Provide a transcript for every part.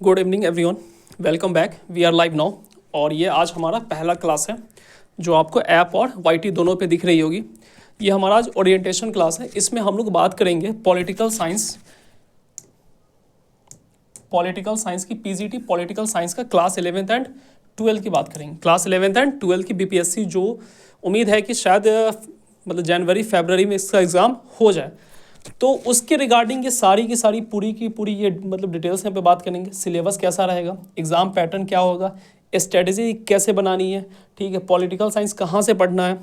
Good evening everyone, welcome back. We are live now और ये आज हमारा पहला क्लास है जो आपको ऐप और वाईटी दोनों पे दिख रही होगी। ये हमारा आज ओरिएंटेशन क्लास है। इसमें हम लोग बात करेंगे पॉलिटिकल साइंस की पीजीटी पॉलिटिकल साइंस का क्लास 11th एंड 12 की बात करेंगे। क्लास 11th एंड 12 की बीपीएससी जो उम्मीद है कि शायद मतलब जनवरी फरवरी में इसका एग्ज़ाम हो जाए, तो उसके रिगार्डिंग ये सारी की सारी पूरी की पूरी ये मतलब डिटेल्स यहाँ पे बात करेंगे। सिलेबस कैसा रहेगा, एग्ज़ाम पैटर्न क्या होगा, स्ट्रेटजी कैसे बनानी है, ठीक है, पॉलिटिकल साइंस कहाँ से पढ़ना है।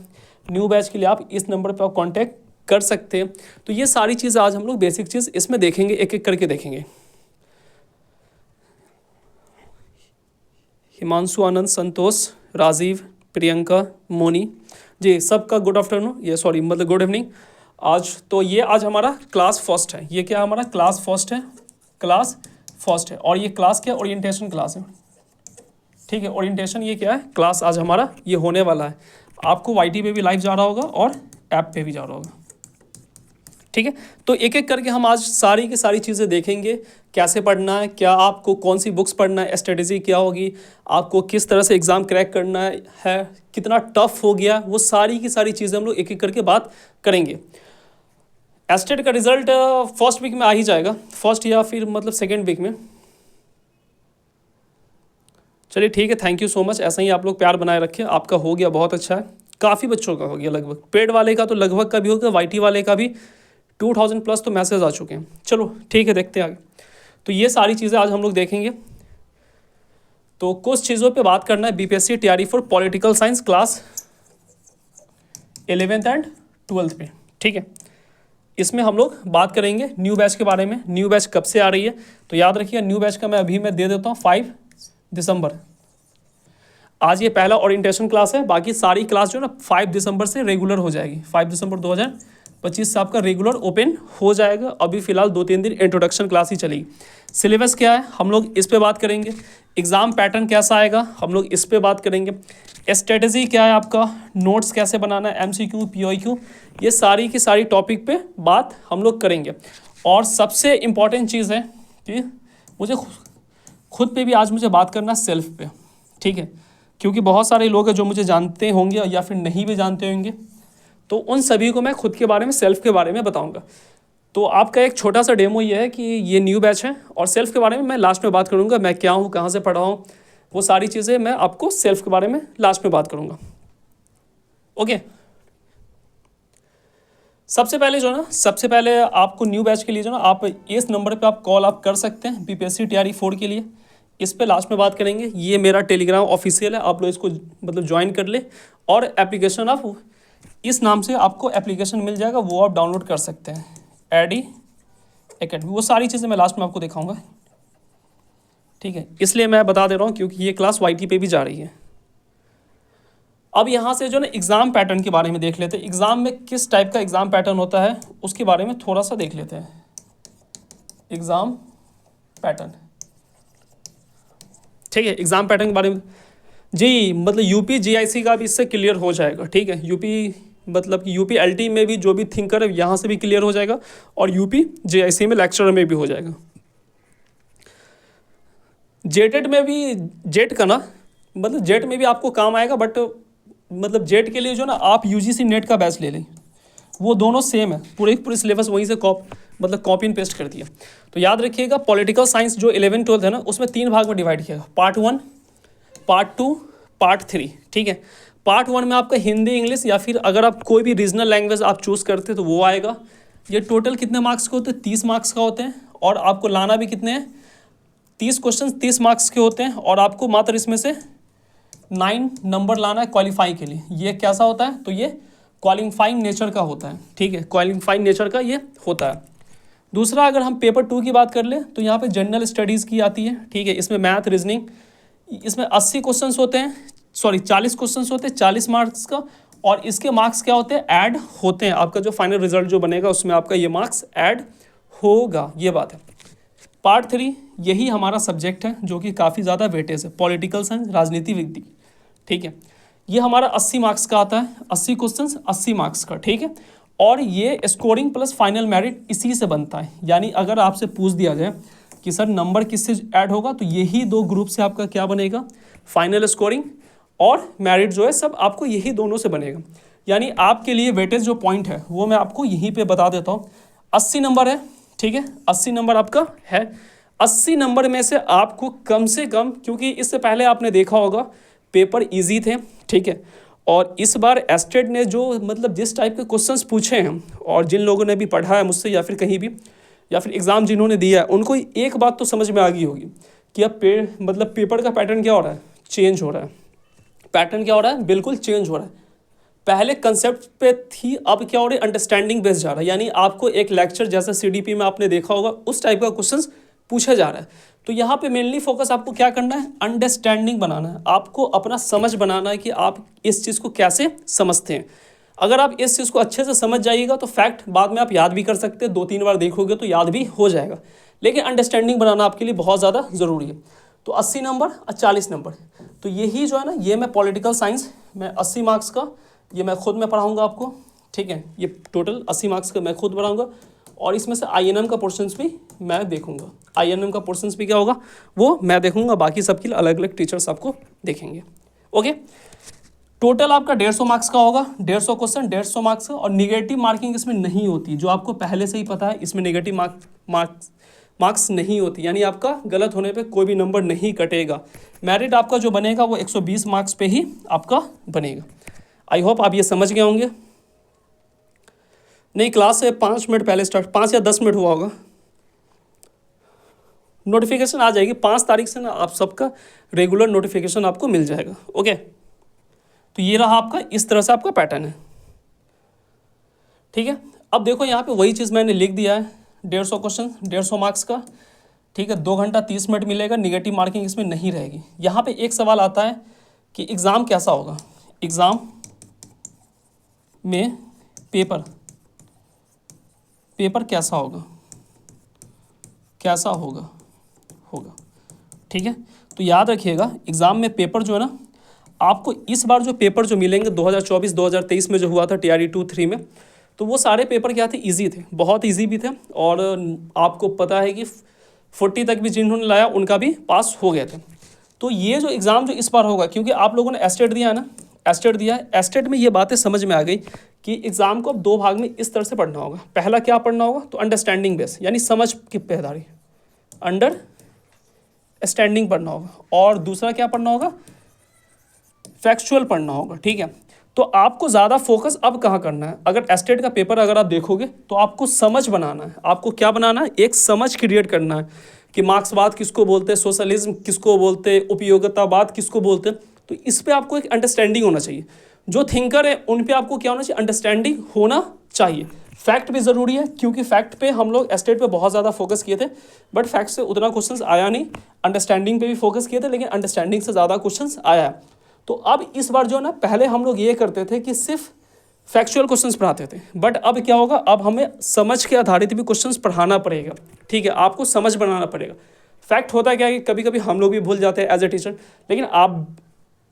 न्यू बैच के लिए आप इस नंबर पे आप कांटेक्ट कर सकते हैं। तो ये सारी चीज़ आज हम लोग बेसिक चीज़ इसमें देखेंगे, एक एक करके देखेंगे। हिमांशु, आनंद, संतोष, राजीव, प्रियंका, मोनी जी, सबका गुड आफ्टरनून, ये सॉरी मतलब गुड इवनिंग। आज हमारा क्लास फर्स्ट है। ये क्या हमारा क्लास फर्स्ट है और ये क्लास क्या ओरिएंटेशन क्लास है, ठीक है। ओरिएंटेशन ये क्या है क्लास आज हमारा ये होने वाला है। आपको वाईटी पे भी लाइव जा रहा होगा और ऐप पे भी जा रहा होगा, ठीक है। तो एक एक करके हम आज सारी की सारी चीज़ें देखेंगे, कैसे पढ़ना है, क्या आपको कौन सी बुक्स पढ़ना है, स्ट्रेटेजी क्या होगी, आपको किस तरह से एग्ज़ाम क्रैक करना है, कितना टफ हो गया, वो सारी की सारी चीज़ें हम लोग एक एक करके बात करेंगे। एस्टेट का रिजल्ट फर्स्ट वीक में आ ही जाएगा, फर्स्ट या फिर मतलब सेकेंड वीक में। चलिए ठीक है, थैंक यू सो मच। ऐसा ही आप लोग प्यार बनाए रखें। आपका हो गया बहुत अच्छा है, काफ़ी बच्चों का हो गया लगभग, पेड वाले का तो लगभग का भी हो गया, वाईटी वाले का भी 2000 प्लस तो मैसेज आ चुके हैं। चलो ठीक है, देखते हैं आगे। तो ये सारी चीज़ें आज हम लोग देखेंगे। तो कुछ चीज़ों पे बात करना है बीपीएससी तैयारी for political science class 11th and 12th पे, ठीक है। इसमें हम लोग बात करेंगे न्यू बैच के बारे में। न्यू बैच कब से आ रही है तो याद रखिए, न्यू बैच का मैं दे देता हूँ 5 दिसंबर। आज ये पहला ओरिएंटेशन क्लास है, बाकी सारी क्लास जो है ना 5 दिसंबर से रेगुलर हो जाएगी। 5 दिसंबर 2025 से आपका रेगुलर ओपन हो जाएगा। अभी फिलहाल 2-3 दिन इंट्रोडक्शन क्लास ही चलेगी। सिलेबस क्या है हम लोग इस पे बात करेंगे। एग्ज़ाम पैटर्न कैसा आएगा हम लोग इस पे बात करेंगे। स्ट्रेटजी क्या है आपका, नोट्स कैसे बनाना है, एमसीक्यू, पीओक्यू, ये सारी की सारी टॉपिक पे बात हम लोग करेंगे। और सबसे इम्पॉर्टेंट चीज़ है कि मुझे खुद पे भी आज मुझे बात करना सेल्फ पे, ठीक है, क्योंकि बहुत सारे लोग हैं जो मुझे जानते होंगे या फिर नहीं भी जानते होंगे, तो उन सभी को मैं खुद के बारे में सेल्फ के बारे में बताऊंगा। तो आपका एक छोटा सा डेमो ये है कि ये न्यू बैच है और सेल्फ के बारे में मैं लास्ट में बात करूंगा। मैं क्या हूँ, कहाँ से पढ़ा हूँ, वो सारी चीज़ें मैं आपको सेल्फ के बारे में लास्ट में बात करूंगा, ओके। सबसे पहले आपको न्यू बैच के लिए जो ना आप इस नंबर पे आप कॉल आप कर सकते हैं बीपीएससी तैयारी 4 के लिए। इस पे लास्ट में बात करेंगे। ये मेरा टेलीग्राम ऑफिशियल है, आप लोग इसको मतलब ज्वाइन कर ले और एप्लीकेशन आप इस नाम से आपको एप्लीकेशन मिल जाएगा, वो आप डाउनलोड कर सकते हैं, एडी एकेडमी। वो सारी चीज़ें मैं लास्ट में आपको दिखाऊंगा, ठीक है। इसलिए मैं बता दे रहा हूँ क्योंकि ये क्लास वाईटी पे भी जा रही है। अब यहाँ से जो ना एग्ज़ाम पैटर्न के बारे में देख लेते हैं। एग्ज़ाम में किस टाइप का एग्ज़ाम पैटर्न होता है उसके बारे में थोड़ा सा देख लेते हैं। एग्ज़ाम पैटर्न, ठीक है, एग्ज़ाम पैटर्न के बारे में जी मतलब यूपी जीआईसी का भी इससे क्लियर हो जाएगा, ठीक है। यूपी मतलब कि यूपी एलटी में भी जो भी थिंकर है यहाँ से भी क्लियर हो जाएगा और यूपी जीआईसी में लेक्चरर में भी हो जाएगा। जेटेट में भी, जेट का ना मतलब जेट में भी आपको काम आएगा, बट मतलब जेट के लिए जो ना आप यूजीसी नेट का बैच ले लें, वो दोनों सेम है, पूरे सिलेबस वहीं से कॉपी एंड पेस्ट कर दिया। तो याद रखिएगा पॉलिटिकल साइंस जो 11th 12th है ना उसमें 3 भाग में डिवाइड किया, पार्ट 1, पार्ट 2, पार्ट 3, ठीक है। पार्ट 1 में आपका हिंदी, इंग्लिश या फिर अगर आप कोई भी रीजनल लैंग्वेज आप चूज़ करते तो वो आएगा। ये टोटल कितने मार्क्स के होते हैं, 30 मार्क्स का होते हैं और आपको लाना भी कितने हैं, 30 क्वेश्चन 30 मार्क्स के होते हैं और आपको मात्र इसमें से 9 नंबर लाना है क्वालिफाई के लिए। ये कैसा होता है तो ये क्वालिफाइंग नेचर का होता है, ठीक है, क्वालिफाइंग नेचर का ये होता है। दूसरा अगर हम पेपर 2 की बात कर लें तो यहाँ पे जनरल स्टडीज़ की आती है, ठीक है। इसमें मैथ, रीजनिंग, इसमें 80 क्वेश्चंस होते हैं, सॉरी 40 क्वेश्चंस होते हैं 40 मार्क्स का, और इसके मार्क्स क्या होते हैं, ऐड होते हैं। आपका जो फाइनल रिजल्ट जो बनेगा उसमें आपका ये मार्क्स ऐड होगा, ये बात है। पार्ट 3 यही हमारा सब्जेक्ट है जो कि काफ़ी ज़्यादा वेटेज है, पॉलिटिकल साइंस, राजनीति विज्ञान, ठीक है। ये हमारा 80 मार्क्स का आता है, 80 क्वेश्चंस 80 मार्क्स का, ठीक है। और ये स्कोरिंग प्लस फाइनल मेरिट इसी से बनता है। यानी अगर आपसे पूछ दिया जाए कि सर नंबर किससे ऐड होगा, तो यही दो ग्रुप से आपका क्या बनेगा, फाइनल स्कोरिंग और मेरिट जो है सब आपको यही दोनों से बनेगा। यानी आपके लिए वेटेज जो पॉइंट है वो मैं आपको यहीं पे बता देता हूँ। 80 नंबर है, ठीक है, 80 नंबर आपका है। 80 नंबर में से आपको कम से कम, क्योंकि इससे पहले आपने देखा होगा पेपर इजी थे, ठीक है, और इस बार एस्टेट ने जो मतलब जिस टाइप के क्वेश्चंस पूछे हैं, और जिन लोगों ने भी पढ़ा है मुझसे या फिर कहीं भी, या फिर एग्ज़ाम जिन्होंने दिया है, उनको एक बात तो समझ में आ गई होगी कि अब मतलब पेपर का पैटर्न क्या हो रहा है, चेंज हो रहा है। पैटर्न क्या हो रहा है, बिल्कुल चेंज हो रहा है। पहले कंसेप्ट पे थी, अब क्या हो रहा है, अंडरस्टैंडिंग बेस्ड जा रहा है। यानी आपको एक लेक्चर जैसा सीडीपी में आपने देखा होगा उस टाइप का क्वेश्चंस पूछा जा रहा है। तो यहाँ पे मेनली फोकस आपको क्या करना है, अंडरस्टैंडिंग बनाना है, आपको अपना समझ बनाना है कि आप इस चीज़ को कैसे समझते हैं। अगर आप इस चीज़ को अच्छे से समझ जाइएगा तो फैक्ट बाद में आप याद भी कर सकते हैं, 2-3 बार देखोगे तो याद भी हो जाएगा, लेकिन अंडरस्टैंडिंग बनाना आपके लिए बहुत ज़्यादा ज़रूरी है। तो 80 नंबर और 40 नंबर, तो यही जो है ना, ये मैं पॉलिटिकल साइंस में 80 मार्क्स का ये मैं खुद में पढ़ाऊँगा आपको, ठीक है, ये टोटल 80 मार्क्स का मैं खुद पढ़ाऊँगा, और इसमें से INM का पोर्शंस भी मैं देखूंगा। INM का पोर्शंस भी क्या होगा वो मैं देखूंगा, बाकी सबके लिए अलग अलग टीचर्स आपको देखेंगे। ओके, टोटल आपका 150 मार्क्स का होगा, 150 क्वेश्चन 150 मार्क्स का, और निगेटिव मार्किंग इसमें नहीं होती, जो आपको पहले से ही पता है, इसमें निगेटिव मार्क्स नहीं होती, यानी आपका गलत होने पे कोई भी नंबर नहीं कटेगा। मेरिट आपका जो बनेगा वो 120 मार्क्स पे ही आपका बनेगा। आई होप आप ये समझ गए होंगे। नहीं, क्लास से 5 मिनट पहले स्टार्ट, 5 या 10 मिनट हुआ होगा, नोटिफिकेशन आ जाएगी 5 तारीख से ना, आप सबका रेगुलर नोटिफिकेशन आपको मिल जाएगा। ओके, तो ये रहा आपका, इस तरह से आपका पैटर्न है, ठीक है। अब देखो यहाँ पे वही चीज़ मैंने लिख दिया है, 150 क्वेश्चन 150 मार्क्स का, ठीक है, 2 घंटा 30 मिनट मिलेगा, निगेटिव मार्किंग इसमें नहीं रहेगी। यहाँ पे एक सवाल आता है कि एग्ज़ाम कैसा होगा, एग्ज़ाम में पेपर कैसा होगा, ठीक है। तो याद रखिएगा एग्ज़ाम में पेपर जो है ना, आपको इस बार जो पेपर जो मिलेंगे 2024-2023 में जो हुआ था TRE 2-3 में, तो वो सारे पेपर क्या थे, इजी थे, बहुत इजी भी थे, और आपको पता है कि 40 तक भी जिन्होंने लाया उनका भी पास हो गए थे। तो ये जो एग्ज़ाम जो इस बार होगा, क्योंकि आप लोगों ने एस्टेट दिया है ना, एस्टेट दिया है, एस्टेट में ये बातें समझ में आ गई कि एग्ज़ाम को अब 2 भाग में इस तरह से पढ़ना होगा। पहला क्या पढ़ना होगा, तो अंडरस्टैंडिंग बेस, यानी समझ की पैदारी, अंडरस्टैंडिंग पढ़ना होगा, और दूसरा क्या पढ़ना होगा, फैक्चुअल पढ़ना होगा, ठीक है। तो आपको ज़्यादा फोकस अब कहाँ करना है, अगर एस्टेट का पेपर अगर आप देखोगे तो आपको समझ बनाना है, आपको क्या बनाना है, एक समझ क्रिएट करना है कि मार्क्सवाद किसको बोलते हैं, सोशलिज्म किसको बोलते हैं, उपयोगितावाद किसको बोलते हैं। तो इस पर आपको एक अंडरस्टैंडिंग होना चाहिए, जो थिंकर है उन पे आपको क्या होना चाहिए, अंडरस्टैंडिंग होना चाहिए। फैक्ट भी ज़रूरी है, क्योंकि फैक्ट पे हम लोग एस्टेट पे बहुत ज़्यादा फोकस किए थे, बट फैक्ट से उतना क्वेश्चंस आया नहीं। अंडरस्टैंडिंग पे भी फोकस किए थे, लेकिन अंडरस्टैंडिंग से ज़्यादा क्वेश्चंस आया है। तो अब इस बार जो है ना, पहले हम लोग ये करते थे कि सिर्फ फैक्चुअल क्वेश्चंस पढ़ाते थे, बट अब क्या होगा, अब हमें समझ के आधारित भी क्वेश्चंस पढ़ाना पड़ेगा, ठीक है, आपको समझ बनाना पड़ेगा। फैक्ट होता क्या है कि कभी कभी हम लोग भी भूल जाते हैं एज ए टीचर, लेकिन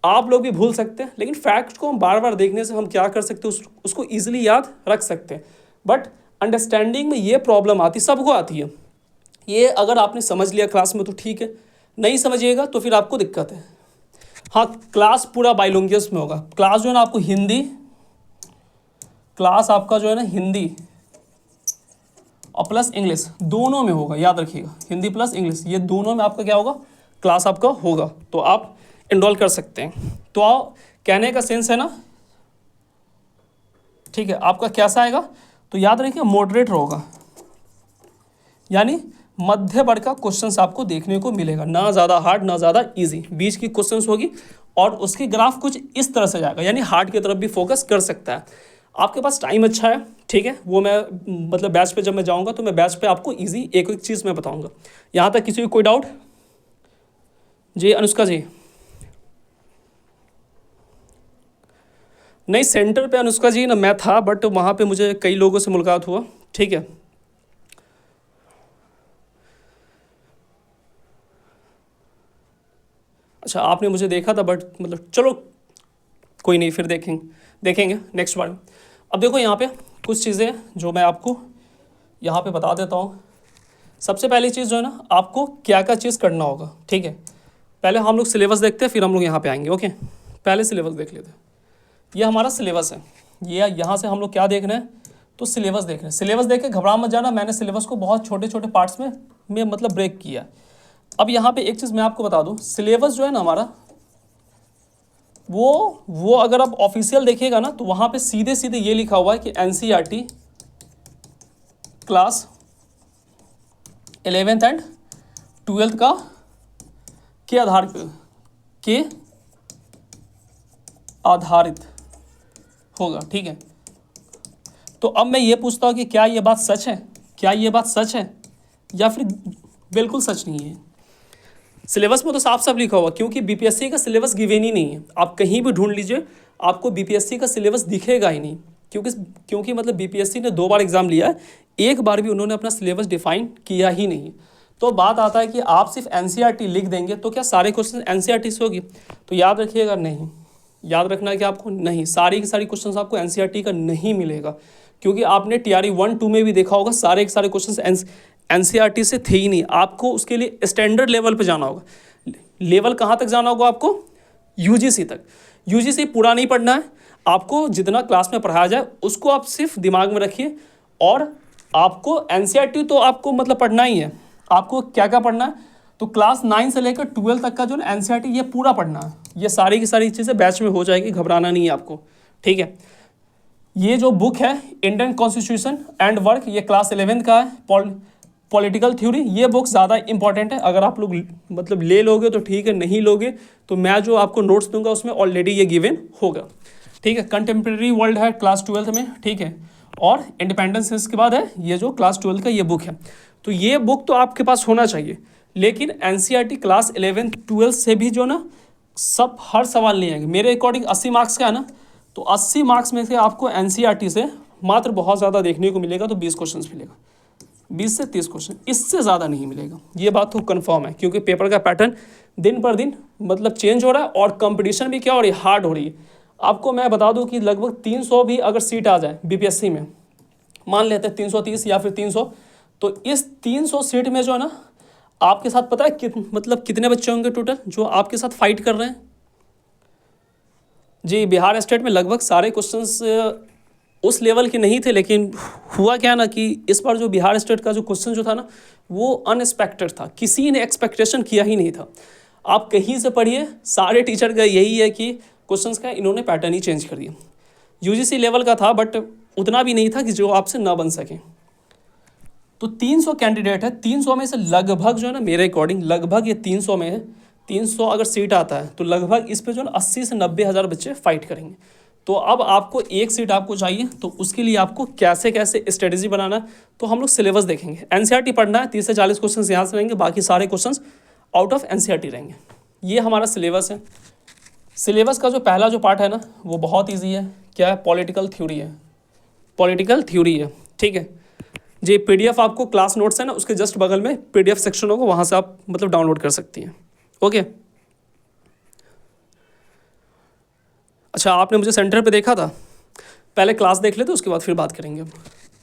आप लोग भी भूल सकते हैं, लेकिन फैक्ट को हम बार बार देखने से हम क्या कर सकते हैं, उसको ईजिली याद रख सकते हैं। बट अंडरस्टैंडिंग में ये प्रॉब्लम आती, सबको आती है। ये अगर आपने समझ लिया क्लास में तो ठीक है, नहीं समझिएगा तो फिर आपको दिक्कत है। हाँ, क्लास पूरा बाइलोंगियस में होगा, क्लास जो है ना आपको हिंदी, क्लास आपका जो है ना हिंदी और प्लस इंग्लिश दोनों में होगा, याद रखिएगा, हिंदी प्लस इंग्लिश ये दोनों में आपका क्या होगा, क्लास आपका होगा, तो आप इनरोल कर सकते हैं। तो कहने का सेंस है ना, ठीक है, आपका कैसा आएगा, तो याद रखिए मॉडरेट होगा, यानी मध्य वर्ग का क्वेश्चंस आपको देखने को मिलेगा, ना ज़्यादा हार्ड ना ज़्यादा इजी, बीच की क्वेश्चंस होगी, और उसकी ग्राफ कुछ इस तरह से जाएगा, यानी हार्ड की तरफ भी फोकस कर सकता है। आपके पास टाइम अच्छा है, ठीक है, वो मैं मतलब बैच पे जब मैं जाऊंगा तो मैं बैच पे आपको इजी एक एक चीज़ मैं बताऊंगा। यहाँ तक किसी को कोई डाउट? जी अनुष्का जी, नहीं सेंटर पे अनुष्का जी ना मैं था, बट वहाँ पे मुझे कई लोगों से मुलाकात हुआ, ठीक है। अच्छा, आपने मुझे देखा था, बट मतलब चलो कोई नहीं, फिर देखेंगे नेक्स्ट बार। अब देखो यहाँ पे कुछ चीज़ें जो मैं आपको यहाँ पे बता देता हूँ। सबसे पहली चीज़ जो है ना, आपको क्या क्या चीज़ करना होगा, ठीक है। पहले हम लोग सिलेबस देखते हैं, फिर हम लोग यहाँ पे आएंगे, ओके। पहले सिलेबस देख लेते हैं। ये हमारा सिलेबस है, ये यहाँ से हम लोग क्या देख रहे हैं, तो सिलेबस देख रहे हैं। सिलेबस देख के घबरा मत जाना, मैंने सिलेबस को बहुत छोटे छोटे पार्ट्स में मतलब ब्रेक किया। अब यहाँ पे एक चीज़ मैं आपको बता दूँ, सिलेबस जो है ना हमारा, वो अगर आप ऑफिशियल देखिएगा ना, तो वहाँ पे सीधे सीधे ये लिखा हुआ है कि NCERT class 11th and 12th का के आधारित होगा, ठीक है। तो अब मैं ये पूछता हूँ कि क्या ये बात सच है, क्या ये बात सच है या फिर बिल्कुल सच नहीं है। सिलेबस में तो साफ साफ लिखा हुआ, क्योंकि बीपीएससी का सिलेबस गिवन ही नहीं है। आप कहीं भी ढूंढ लीजिए, आपको बीपीएससी का सिलेबस दिखेगा ही नहीं, क्योंकि मतलब बीपीएससी ने 2 बार एग्जाम लिया है, एक बार भी उन्होंने अपना सिलेबस डिफाइन किया ही नहीं। तो बात आता है कि आप सिर्फ एनसीईआरटी लिख देंगे तो क्या सारे क्वेश्चन एनसीईआरटी से होगी, तो याद रखिएगा नहीं, याद रखना है कि आपको नहीं, सारी की सारी क्वेश्चन आपको एनसीईआरटी का नहीं मिलेगा, क्योंकि आपने टीआरई 1, 2 में भी देखा होगा, सारे के सारे क्वेश्चन एनसीईआरटी से थे ही नहीं। आपको उसके लिए स्टैंडर्ड लेवल पे जाना होगा। लेवल कहाँ तक जाना होगा आपको, यूजीसी तक। यूजीसी पूरा नहीं पढ़ना है आपको, जितना क्लास में पढ़ाया जाए उसको आप सिर्फ दिमाग में रखिए, और आपको एनसीईआरटी तो आपको मतलब पढ़ना ही है। आपको क्या क्या पढ़ना है, तो क्लास 9 से लेकर 12 तक का जो ना एनसीईआरटी ये पूरा पढ़ना है। ये सारी की सारी चीज़ें बैच में हो जाएगी, घबराना नहीं है आपको, ठीक है। ये जो बुक है इंडियन कॉन्स्टिट्यूशन एंड वर्क, ये क्लास 11 का है। पॉलिटिकल थ्योरी, ये बुक ज़्यादा इंपॉर्टेंट है, अगर आप लोग मतलब ले लोगे तो ठीक है, नहीं लोगे तो मैं जो आपको नोट्स दूंगा उसमें ऑलरेडी ये गिवन होगा, ठीक है। कंटेम्प्रेरी वर्ल्ड है क्लास 12 में, ठीक है। और इंडिपेंडेंस इसके बाद है ये जो क्लास 12 का ये बुक है। तो ये बुक तो आपके पास होना चाहिए, लेकिन एनसीईआरटी क्लास 11, 12 से भी जो ना सब हर सवाल नहीं आएंगे। मेरे अकॉर्डिंग 80 मार्क्स का है ना, तो 80 मार्क्स में से आपको एनसीईआरटी से मात्र बहुत ज़्यादा देखने को मिलेगा, तो 20 क्वेश्चन मिलेगा, 20 से 30 क्वेश्चन, इससे ज़्यादा नहीं मिलेगा। ये बात तो कंफर्म है, क्योंकि पेपर का पैटर्न दिन पर दिन मतलब चेंज हो रहा है, और कंपटीशन भी क्या हो रही है, हार्ड हो रही है। आपको मैं बता दूं कि लगभग 300 भी अगर सीट आ जाए बीपीएससी में, मान लेते हैं 330 या फिर 300, तो इस 300 सीट में जो है ना, आपके साथ पता है मतलब कितने बच्चे होंगे टोटल जो आपके साथ फाइट कर रहे हैं। जी, बिहार स्टेट में लगभग सारे क्वेश्चंस उस लेवल के नहीं थे, लेकिन हुआ क्या ना कि इस बार जो बिहार स्टेट का जो क्वेश्चन जो था ना, वो अनएक्सपेक्टेड था, किसी ने एक्सपेक्टेशन किया ही नहीं था। आप कहीं से पढ़िए, सारे टीचर का यही है कि क्वेश्चंस का इन्होंने पैटर्न ही चेंज कर दिया। यूजीसी लेवल का था, बट उतना भी नहीं था कि जो आपसे ना बन सके। तो 300 कैंडिडेट है, 300 में से लगभग जो है ना, मेरे अकॉर्डिंग लगभग ये 300 में है, 300 अगर सीट आता है तो लगभग इस पे जो है ना 80 से 90 हज़ार बच्चे फाइट करेंगे। तो अब आपको एक सीट आपको चाहिए, तो उसके लिए आपको कैसे कैसे स्ट्रेटेजी बनाना है, तो हम लोग सिलेबस देखेंगे। एनसीईआरटी पढ़ना है, 30 से 40 क्वेश्चन यहाँ से रहेंगे, बाकी सारे क्वेश्चन आउट ऑफ एनसीईआरटी रहेंगे। ये हमारा सिलेबस है। सिलेबस का जो पहला जो पार्ट है ना, वो बहुत ईजी है। क्या है, पॉलिटिकल थ्योरी है, पॉलिटिकल थ्योरी है, ठीक है जी। पीडीएफ आपको क्लास नोट्स है ना, उसके जस्ट बगल में पीडीएफ सेक्शन होगा, वहाँ से आप मतलब डाउनलोड कर सकती हैं, ओके। अच्छा, आपने मुझे सेंटर पे देखा था, पहले क्लास देख लेते उसके बाद फिर बात करेंगे अब।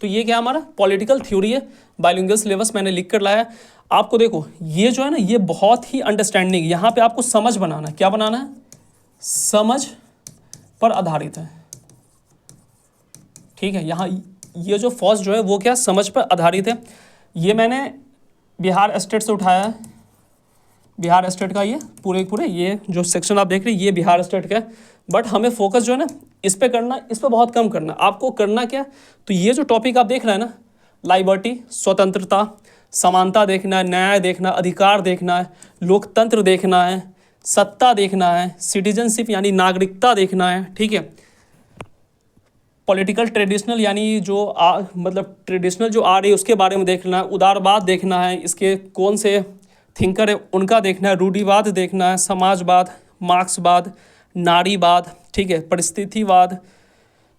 तो ये क्या हमारा पॉलिटिकल थ्योरी है, बाइलिंगुअल सिलेबस मैंने लिख कर लाया। आपको देखो ये जो है ना, ये बहुत ही अंडरस्टैंडिंग, यहाँ पे आपको समझ बनाना है। क्या बनाना है, समझ पर आधारित है, ठीक है। यहाँ ये जो फर्स्ट जो है वो क्या, समझ पर आधारित है। ये मैंने बिहार स्टेट से उठाया है, बिहार स्टेट का ये पूरे ये जो सेक्शन आप देख रहे हैं ये बिहार स्टेट का है। बट हमें फोकस जो है ना इस पे करना, इस पे बहुत कम करना। आपको करना क्या, तो ये जो टॉपिक आप देख रहे हैं ना, लाइबर्टी, स्वतंत्रता, समानता देखना है, न्याय देखना, अधिकार देखना है, लोकतंत्र देखना है, सत्ता देखना है, सिटीजनशिप यानी नागरिकता देखना है, ठीक है। पॉलिटिकल ट्रेडिशनल यानी जो मतलब ट्रेडिशनल जो आ रही है उसके बारे में देखना है, उदारवाद देखना है, इसके कौन से थिंकर है उनका देखना है, रूढ़िवाद देखना है, समाजवाद, मार्क्सवाद, नारीवाद, ठीक है, परिस्थितिवाद,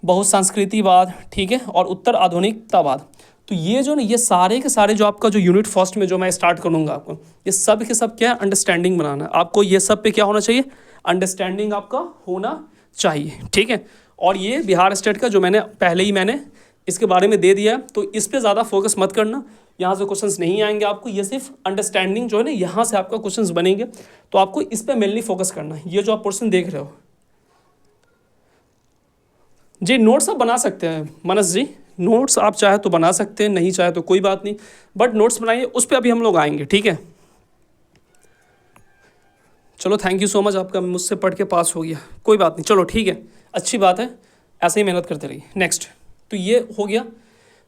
बहुसंस्कृतिवाद, ठीक है, और उत्तर आधुनिकतावाद। तो ये जो ना, ये सारे के सारे जो आपका जो यूनिट फर्स्ट में जो मैं स्टार्ट करूँगा आपको, ये सब के सब क्या है, अंडरस्टैंडिंग बनाना है आपको। ये सब पे क्या होना चाहिए, अंडरस्टैंडिंग आपका होना चाहिए, ठीक है। और ये बिहार स्टेट का जो मैंने पहले ही मैंने इसके बारे में दे दिया है, तो इस पर ज़्यादा फोकस मत करना, यहाँ से क्वेश्चंस नहीं आएंगे आपको, ये सिर्फ अंडरस्टैंडिंग जो है ना यहाँ से आपका क्वेश्चंस बनेंगे, तो आपको इस पर मेनली फोकस करना है। ये जो आप पोर्शन देख रहे हो जी, नोट्स आप बना सकते हैं मनस जी, नोट्स आप चाहे तो बना सकते हैं, नहीं चाहे तो कोई बात नहीं, बट नोट्स बनाइए, उस पर अभी हम लोग आएंगे, ठीक है। चलो थैंक यू सो मच, आपका मुझसे पढ़ के पास हो गया, कोई बात नहीं, चलो ठीक है, अच्छी बात है, ऐसे ही मेहनत करते रहिए। नेक्स्ट, तो ये हो गया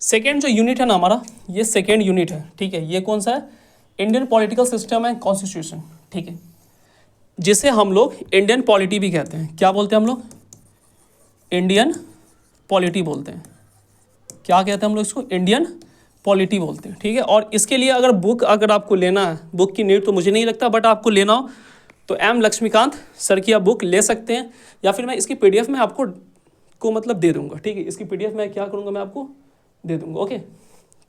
सेकेंड जो यूनिट है ना हमारा, ये सेकेंड यूनिट है, ठीक है। ये कौन सा है? Indian political system and constitution, ठीक है, जिसे हम लोग इंडियन पॉलिटी भी कहते हैं। क्या बोलते हैं हम लोग? इंडियन पॉलिटी बोलते हैं। क्या कहते हैं हम लोग इसको? इंडियन पॉलिटी बोलते हैं, ठीक है। और इसके लिए अगर बुक अगर आपको लेना है, बुक की नीड तो मुझे नहीं लगता, बट आपको लेना हो तो एम लक्ष्मीकांत सर की आप बुक ले सकते हैं, या फिर मैं इसकी पीडीएफ में आपको मतलब दे दूंगा, ठीक है। इसकी पीडीएफ मैं क्या करूंगा, मैं आपको दे दूंगा, ओके,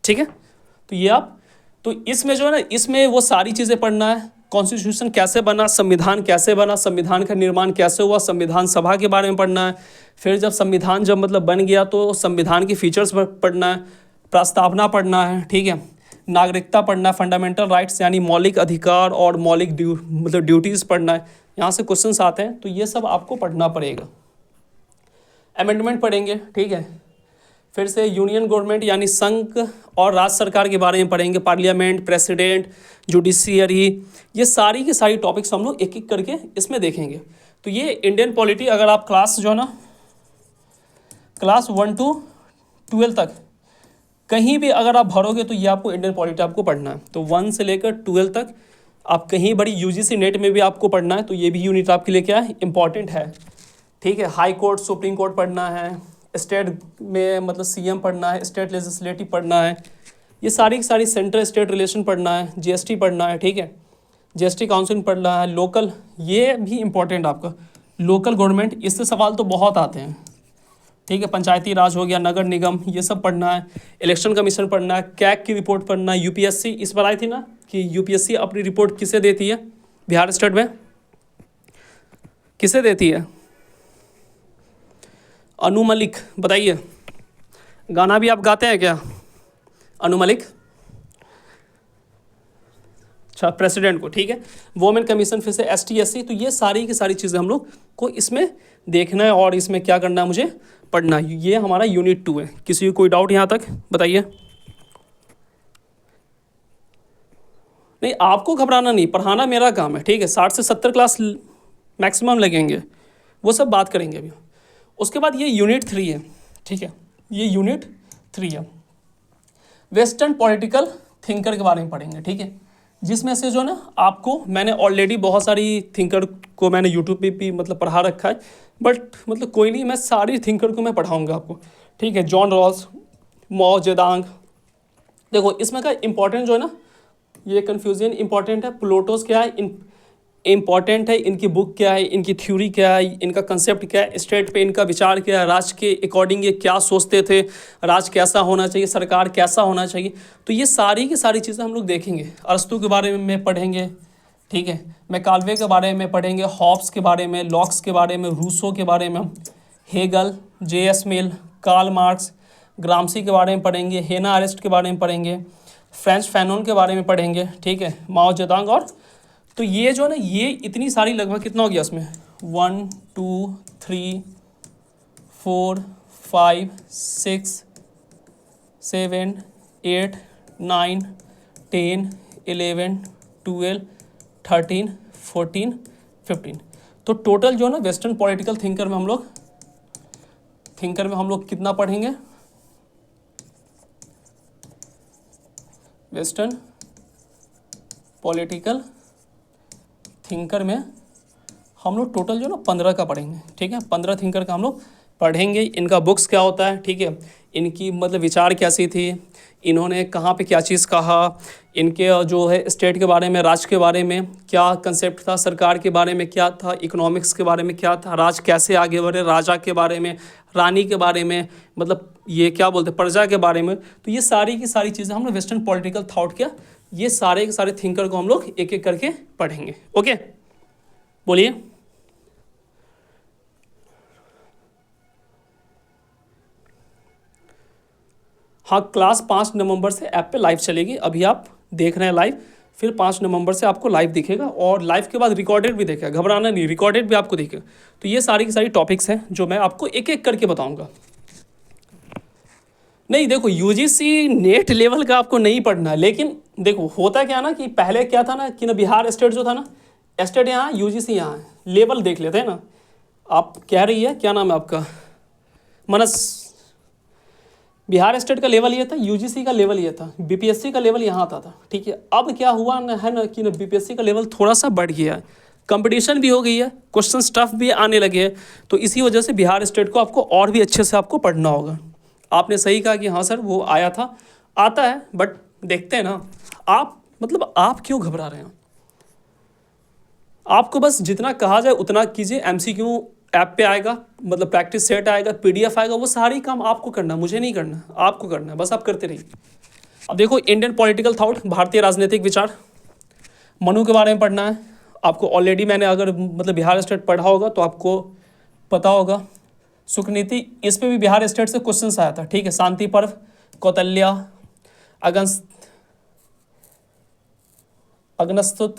ठीक है। तो ये आप, तो इसमें जो है ना, इसमें वो सारी चीज़ें पढ़ना है, कॉन्स्टिट्यूशन कैसे बना, संविधान कैसे बना, संविधान का निर्माण कैसे हुआ, संविधान सभा के बारे में पढ़ना है, फिर जब संविधान जब मतलब बन गया तो संविधान के फीचर्स पढ़ना है, प्रस्तावना पढ़ना है, ठीक है, नागरिकता पढ़ना है, फंडामेंटल राइट्स यानी मौलिक अधिकार और मौलिक मतलब ड्यूटीज़ पढ़ना है, यहाँ से क्वेश्चंस आते हैं, तो ये सब आपको पढ़ना पड़ेगा। अमेंडमेंट पढ़ेंगे, ठीक है, फिर से यूनियन गवर्नमेंट यानी संघ और राज्य सरकार के बारे में पढ़ेंगे, पार्लियामेंट, प्रेसिडेंट, जुडिशियरी, ये सारी की सारी टॉपिक्स हम लोग एक एक करके इसमें देखेंगे। तो ये इंडियन पॉलिटी अगर आप क्लास जो है ना, क्लास 1 to 12 तक कहीं भी अगर आप भरोगे तो ये आपको इंडियन पॉलिटी आपको पढ़ना है। तो 1 से लेकर 12 तक आप कहीं बड़ी यूजीसी नेट में भी आपको पढ़ना है, तो ये भी यूनिट आपके लिए क्या है, इंपॉर्टेंट है, ठीक है। हाई कोर्ट, सुप्रीम कोर्ट पढ़ना है, स्टेट में मतलब सीएम पढ़ना है, स्टेट लेजिस्लेटिव पढ़ना है, ये सारी की सारी सेंट्रल स्टेट रिलेशन पढ़ना है, जीएसटी पढ़ना है, ठीक है, जीएसटी काउंसिल पढ़ना है, लोकल, ये भी इम्पोर्टेंट आपका, लोकल गवर्नमेंट, इससे सवाल तो बहुत आते हैं, ठीक है। पंचायती राज हो गया, नगर निगम, ये सब पढ़ना है, इलेक्शन कमीशन पढ़ना है, कैग की रिपोर्ट पढ़ना है, यूपीएससी, इस बार आई थी ना कि यूपीएससी अपनी रिपोर्ट किसे देती है बिहार स्टेट में, किसे देती है? अनु मलिक, बताइए, गाना भी आप गाते हैं क्या? अनु मलिक, अच्छा, प्रेसिडेंट को, ठीक है। वुमेन कमीशन, फिर से एसटी एससी, तो ये सारी की सारी चीज़ें हम लोग को इसमें देखना है और इसमें क्या करना है, मुझे पढ़ना है। ये हमारा यूनिट 2 है। किसी को कोई डाउट यहाँ तक, बताइए। नहीं, आपको घबराना नहीं, पढ़ाना मेरा काम है, ठीक है। 60 से 70 क्लास मैक्सिमम लगेंगे, वो सब बात करेंगे अभी। उसके बाद ये यूनिट 3 है, ठीक है, ये यूनिट 3 है। वेस्टर्न पॉलिटिकल थिंकर के बारे में पढ़ेंगे, ठीक है, जिसमें से जो ना आपको, मैंने ऑलरेडी बहुत सारी थिंकर को मैंने यूट्यूब पे भी मतलब पढ़ा रखा है, बट मतलब कोई नहीं, मैं सारी थिंकर को मैं पढ़ाऊँगा आपको, ठीक है। जॉन रॉल्स, माओ जेदांग, देखो इसमें का इम्पोर्टेंट जो है ना, ये कन्फ्यूजन इंपॉर्टेंट है, प्लूटोस क्या है, इम्पॉर्टेंट है, इनकी बुक क्या है, इनकी थ्योरी क्या है, इनका कंसेप्ट क्या है, स्टेट पे इनका विचार क्या है, राज के अकॉर्डिंग ये क्या सोचते थे, राज कैसा होना चाहिए, सरकार कैसा होना चाहिए, तो ये सारी की सारी चीज़ें हम लोग देखेंगे। अरस्तु के बारे में पढ़ेंगे, ठीक है, मैकाले के बारे में पढ़ेंगे, हॉब्स के बारे में, लॉक्स के बारे में, रूसो के बारे में, हेगल, जे.एस. मिल, कार्ल मार्क्स, ग्रामसी के बारे में पढ़ेंगे, हेना अरेस्ट के बारे में पढ़ेंगे, फ्रेंच फैनोन के बारे में पढ़ेंगे, ठीक है, माओ जेदांग। और तो ये जो है ना, ये इतनी सारी, लगभग कितना हो गया इसमें, 1 2 3 4 5 6 7 8 9 10 11 12 13 14 15, तो टोटल जो है ना वेस्टर्न पॉलिटिकल थिंकर में हम लोग कितना पढ़ेंगे, वेस्टर्न पॉलिटिकल थिंकर में हम लोग टोटल जो ना 15 का पढ़ेंगे, ठीक है, 15 थिंकर का हम लोग पढ़ेंगे। इनका बुक्स क्या होता है, ठीक है, इनकी मतलब विचार कैसी थी, इन्होंने कहाँ पे क्या चीज़ कहा, इनके जो है स्टेट के बारे में, राज्य के बारे में क्या कंसेप्ट था, सरकार के बारे में क्या था, इकोनॉमिक्स के बारे में क्या था, राज कैसे आगे बढ़े, राजा के बारे में, रानी के बारे में, मतलब ये क्या बोलते हैं, प्रजा के बारे में। तो ये सारी की सारी चीज़ें हम लोग वेस्टर्न पॉलिटिकल थॉट क्या, ये सारे के सारे थिंकर को हम लोग एक एक करके पढ़ेंगे, ओके, बोलिए। हाँ, क्लास 5 नवंबर से ऐप पे लाइव चलेगी। अभी आप देख रहे हैं लाइव, फिर 5 नवंबर से आपको लाइव दिखेगा और लाइव के बाद रिकॉर्डेड भी दिखेगा। घबराना नहीं, रिकॉर्डेड भी आपको दिखेगा। तो ये सारी की सारी टॉपिक्स हैं जो मैं आपको एक एक करके बताऊंगा। नहीं देखो, यूजीसी नेट लेवल का आपको नहीं पढ़ना है, लेकिन देखो होता क्या ना कि पहले क्या था ना कि ना बिहार स्टेट जो था ना, स्टेट यहाँ यूजीसी यहाँ है, लेवल देख लेते हैं ना। आप कह रही है क्या नाम है आपका, मनस, बिहार स्टेट का लेवल ये था, यूजीसी का लेवल ये था, बीपीएससी का लेवल यहाँ आता था, ठीक है। अब क्या हुआ ना है ना कि ना बीपीएससी का लेवल थोड़ा सा बढ़ गया है, कंपटीशन भी हो गई है, क्वेश्चन टफ भी आने लगे हैं। तो इसी वजह से बिहार स्टेट को आपको और भी अच्छे से आपको पढ़ना होगा। आपने सही कहा कि हाँ सर वो आया था, आता है, बट देखते हैं ना। आप मतलब आप क्यों घबरा रहे हैं? आपको बस जितना कहा जाए उतना कीजिए। एमसीक्यू ऐप पे आएगा, मतलब प्रैक्टिस सेट आएगा, पीडीएफ आएगा, वो सारी काम आपको करना, मुझे नहीं करना, आपको करना है, बस आप करते रहिए। अब देखो, इंडियन पॉलिटिकल थॉट, भारतीय राजनीतिक विचार, मनु के बारे में पढ़ना है आपको। ऑलरेडी मैंने अगर मतलब बिहार स्टेट पढ़ा होगा तो आपको पता होगा। सुकनीति, इस पे भी बिहार स्टेट से क्वेश्चन आया था, ठीक है। शांति पर्व, कौतल्या, अगनस्तुत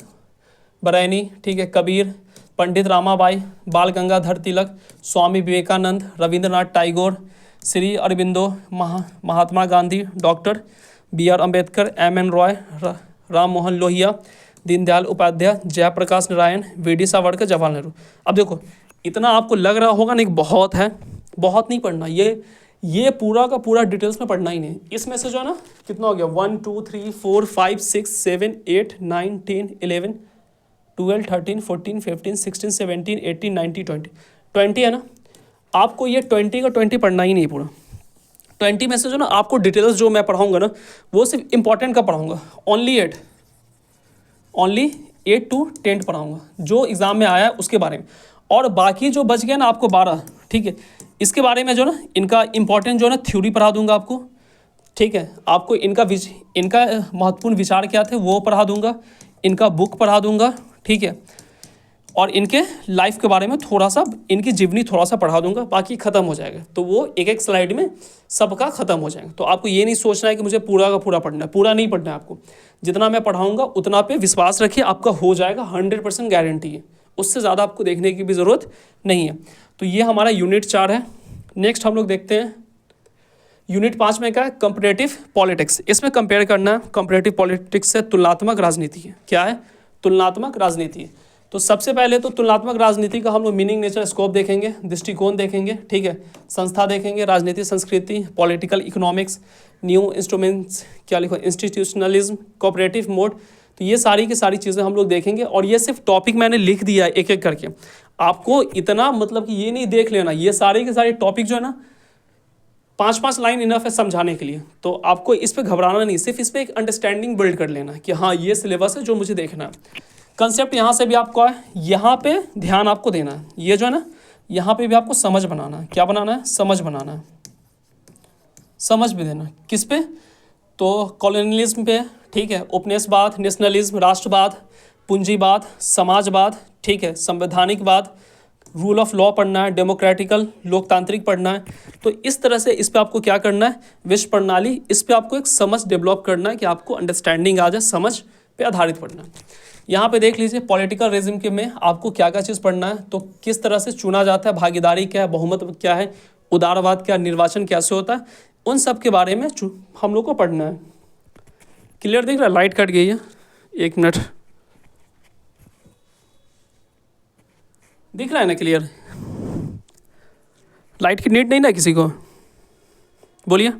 बरैनी, ठीक है। Kabir, Pandit Ramabai, Bal Gangadhar Tilak, Swami Vivekananda, Rabindranath Tagore, Shri Aurobindo, Mahatma Gandhi, doctor B R. Ambedkar, M N. Roy, Ram Mohan Lohia, Deendayal Upadhyay, Jayaprakash Narayan, V D. Savarkar, Jawaharlal Nehru. अब देखो, इतना आपको लग रहा होगा नहीं, बहुत है, बहुत नहीं पढ़ना। ये पूरा का पूरा डिटेल्स में पढ़ना ही नहीं। इसमें से जो है ना, कितना हो गया, 1 2 3 4 5 6 7 8 9 10 11 12 13 14 15 16 17 18 19 20 20 है ना। आपको ये 20 का 20 पढ़ना ही नहीं पूरा। 20 में से जो ना आपको डिटेल्स जो मैं पढ़ाऊंगा ना, वो सिर्फ इंपॉर्टेंट का पढ़ाऊंगा। ओनली 8 to 10 पढ़ाऊंगा जो एग्ज़ाम में आया है उसके बारे में। और बाकी जो बच गया ना आपको 12, ठीक है, इसके बारे में जो ना इनका इंपॉर्टेंट जो ना थ्योरी पढ़ा दूंगा आपको, ठीक है। आपको इनका महत्वपूर्ण विचार क्या थे वो पढ़ा दूंगा, इनका बुक पढ़ा दूंगा, ठीक है। और इनके लाइफ के बारे में थोड़ा सा, इनकी जीवनी थोड़ा सा पढ़ा दूंगा, बाकी ख़त्म हो जाएगा। तो वो एक एक स्लाइड में सबका ख़त्म हो जाएगा। तो आपको ये नहीं सोचना है कि मुझे पूरा का पूरा पढ़ना है, पूरा नहीं पढ़ना है आपको। जितना मैं पढ़ाऊँगा उतना पे विश्वास रखिए, आपका हो जाएगा, 100% गारंटी है। उससे ज़्यादा आपको देखने की भी ज़रूरत नहीं है। तो ये हमारा यूनिट 4 है। नेक्स्ट हम लोग देखते हैं यूनिट 5 में क्या है, कंपैरेटिव पॉलिटिक्स। इसमें कंपेयर करना है कंपैरेटिव पॉलिटिक्स से तुलनात्मक राजनीति है। क्या है? तुलनात्मक राजनीति है। तो सबसे पहले तो तुलनात्मक राजनीति का हम लोग मीनिंग, नेचर, स्कोप देखेंगे, दृष्टिकोण देखेंगे, ठीक है। संस्था देखेंगे, राजनीति, संस्कृति, पॉलिटिकल इकोनॉमिक्स, न्यू इंस्ट्रूमेंट्स, क्या लिखो, इंस्टीट्यूशनलिज्म, कोऑपरेटिव मोड। तो ये सारी की सारी चीज़ें हम लोग देखेंगे। और ये सिर्फ टॉपिक मैंने लिख दिया है एक एक करके। आपको इतना मतलब कि ये नहीं देख लेना, ये सारे के सारे टॉपिक जो है ना 5-5 लाइन इनफ है समझाने के लिए। तो आपको इस पे घबराना नहीं, सिर्फ इस पे एक अंडरस्टैंडिंग बिल्ड कर लेना कि हाँ ये सिलेबस है जो मुझे देखना है। कंसेप्ट यहाँ से भी आपको है, यहाँ पे ध्यान आपको देना है। ये जो है ना, यहाँ पे भी आपको समझ बनाना है। क्या बनाना है? समझ बनाना है। समझ भी देना किस पे? तो कॉलोनियलिज्म पे, ठीक है, उपनिवेशवाद, नेशनलिज्म, राष्ट्रवाद, पूंजीवाद, समाजवाद, ठीक है, संवैधानिकवाद, रूल ऑफ लॉ पढ़ना है, डेमोक्रेटिकल, लोकतांत्रिक पढ़ना है। तो इस तरह से इस पे आपको क्या करना है, विश्व प्रणाली, इस पे आपको एक समझ डेवलप करना है कि आपको अंडरस्टैंडिंग आ जाए, समझ पे आधारित पढ़ना है। यहाँ पे देख लीजिए पॉलिटिकल रेजिम के में आपको क्या क्या चीज़ पढ़ना है। तो किस तरह से चुना जाता है, भागीदारी क्या है, बहुमत क्या है, उदारवाद क्या, निर्वाचन कैसे होता है, उन सब के बारे में हम लोग को पढ़ना है। क्लियर दिख रहा है? लाइट कट गई है, 1 मिनट, दिख रहा है ना क्लियर? लाइट की नीड नहीं ना किसी को? बोलिए,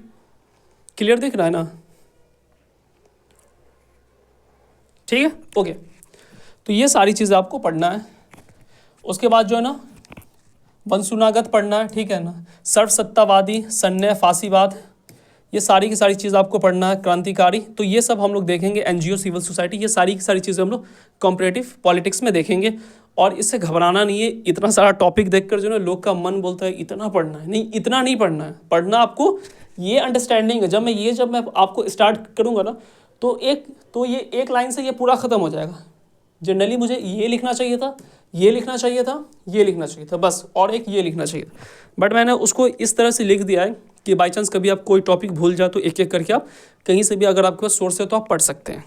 क्लियर दिख रहा है ना? ठीक है, ओके। तो ये सारी चीज़ें आपको पढ़ना है। उसके बाद जो है ना वंशुनागत पढ़ना है, ठीक है ना, सर्वसत्तावादी, सन्य, फांसीवाद, ये सारी की सारी चीज़ आपको पढ़ना है। क्रांतिकारी, तो ये सब हम लोग देखेंगे। एनजीओ, सिविल सोसाइटी, ये सारी की सारी चीज़ें हम लोग कॉम्परेटिव पॉलिटिक्स में देखेंगे। और इससे घबराना नहीं है। इतना सारा टॉपिक देखकर जो है लोग का मन बोलता है इतना पढ़ना है, नहीं, इतना नहीं पढ़ना है। पढ़ना आपको ये अंडरस्टैंडिंग है। जब मैं आपको स्टार्ट करूँगा ना तो ये एक लाइन से ये पूरा ख़त्म हो जाएगा। जनरली मुझे ये लिखना चाहिए था, ये लिखना चाहिए था, ये लिखना चाहिए था, बस, और एक ये लिखना चाहिए था, बट मैंने उसको इस तरह से लिख दिया है कि बाई चांस कभी आप कोई टॉपिक भूल जाए तो एक एक करके आप कहीं से भी अगर आपके पास सोर्स है तो आप पढ़ सकते हैं।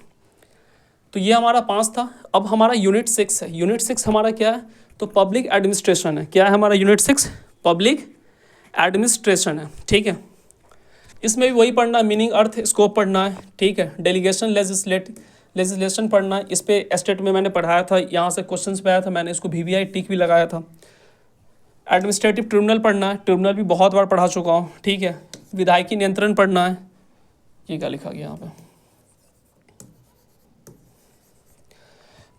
तो ये हमारा 5 था। अब हमारा यूनिट 6 है। यूनिट 6 हमारा क्या है, तो पब्लिक एडमिनिस्ट्रेशन है। क्या है हमारा यूनिट 6? पब्लिक एडमिनिस्ट्रेशन है, ठीक है। इसमें भी वही पढ़ना है, मीनिंग, अर्थ, स्कोप पढ़ना है, ठीक है। डेलीगेशन, लेजिस्लेशन पढ़ना है। इस पे स्टेट में मैंने पढ़ाया था, यहाँ से क्वेश्चंस पे आया था, मैंने इसको VVI टिक भी लगाया था। एडमिनिस्ट्रेटिव ट्रिब्यूनल पढ़ना है, ट्रिब्यूनल भी बहुत बार पढ़ा चुका हूँ, ठीक है। विधायकी नियंत्रण पढ़ना है, ये क्या लिखा गया यहाँ पे,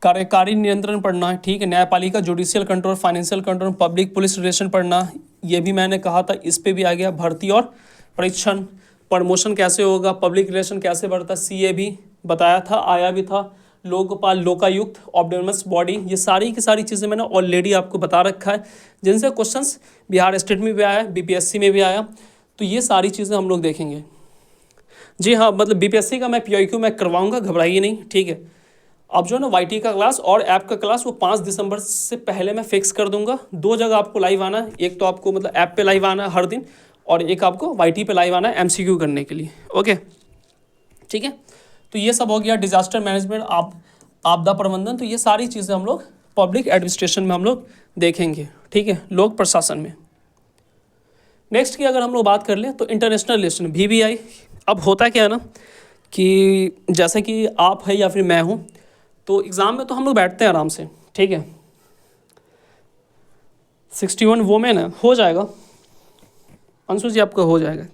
कार्यकारी नियंत्रण पढ़ना है, ठीक है। न्यायपालिका, judicial control, financial control, public police relation पढ़ना, ये भी मैंने कहा था। इस पे भी आ गया भर्ती और परीक्षण, प्रमोशन कैसे होगा, पब्लिक रिलेशन कैसे बढ़ता है, CA भी बताया था, आया भी था। लोकपाल, लोकायुक्त, ऑब्डोनस बॉडी, ये सारी की सारी चीज़ें मैंने ऑलरेडी आपको बता रखा है, जिनसे क्वेश्चंस बिहार स्टेट में भी आया, BPSC में भी आया। तो ये सारी चीज़ें हम लोग देखेंगे। जी हाँ, मतलब BPSC का मैं PIQ मैं करवाऊँगा, घबराइए नहीं, ठीक है। अब जो है ना YT का क्लास और ऐप का क्लास वो 5 दिसंबर से पहले मैं फिक्स कर दूंगा। 2 जगह आपको लाइव आना है, एक तो आपको मतलब ऐप पे लाइव आना है हर दिन, और एक आपको YT पे लाइव आना है MCQ करने के लिए, ओके, ठीक है। तो ये सब हो गया, डिजास्टर मैनेजमेंट, आपदा प्रबंधन। तो ये सारी चीज़ें हम लोग पब्लिक एडमिनिस्ट्रेशन में हम लोग देखेंगे, ठीक है, लोक प्रशासन में। नेक्स्ट की अगर हम लोग बात कर लें तो इंटरनेशनल रिलेशन, VVI। अब होता क्या है ना कि जैसे कि आप है या फिर मैं हूँ, तो एग्ज़ाम में तो हम लोग बैठते हैं आराम से, ठीक है। 61 वोमेन है, हो जाएगा अंशु जी, आपका हो जाएगा,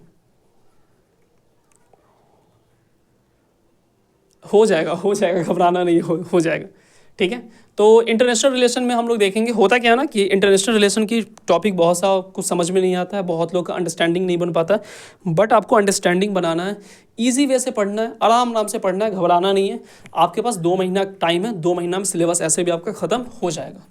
हो जाएगा, घबराना नहीं, हो जाएगा, ठीक है। तो इंटरनेशनल रिलेशन में हम लोग देखेंगे, होता क्या है ना कि इंटरनेशनल रिलेशन की टॉपिक बहुत सा कुछ समझ में नहीं आता है, बहुत लोग का अंडरस्टैंडिंग नहीं बन पाता है, बट आपको अंडरस्टैंडिंग बनाना है, ईजी वे से पढ़ना है, आराम से पढ़ना है, घबराना नहीं है। आपके पास 2 महीना टाइम है, 2 महीना में सिलेबस ऐसे भी आपका ख़त्म हो जाएगा।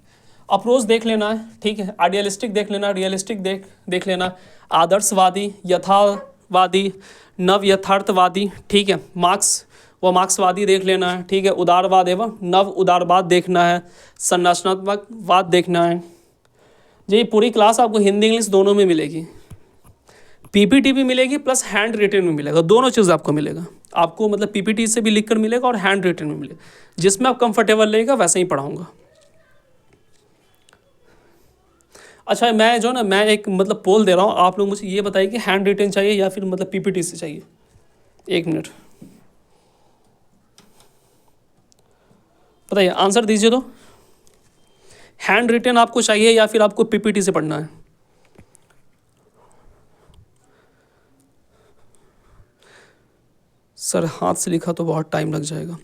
अप्रोच देख लेना है, ठीक है, आइडियलिस्टिक देख लेना, रियलिस्टिक देख लेना, आदर्शवादी, यथावादी, नव यथार्थवादी, ठीक है, मार्क्सवादी देख लेना है, ठीक है, उदारवाद एवं नव उदारवाद देखना है, संरचनात्मकवाद देखना है। जी पूरी क्लास आपको हिंदी इंग्लिश दोनों में मिलेगी, PPT भी मिलेगी प्लस हैंड रिटन में मिलेगा, दोनों चीज़ आपको मिलेगा। आपको मतलब PPT से भी लिख कर मिलेगा और हैंड रिटन में मिलेगा, जिसमें आप कंफर्टेबल रहेगा वैसे ही पढ़ाऊँगा। अच्छा, मैं एक मतलब पोल दे रहा हूँ, आप लोग मुझे ये बताइए कि हैंड रिटन चाहिए या फिर मतलब PPT से चाहिए। 1 मिनट बताइए, आंसर दीजिए। तो हैंड रिटन आपको चाहिए या फिर आपको PPT से पढ़ना है? सर हाथ से लिखा तो बहुत टाइम लग जाएगा।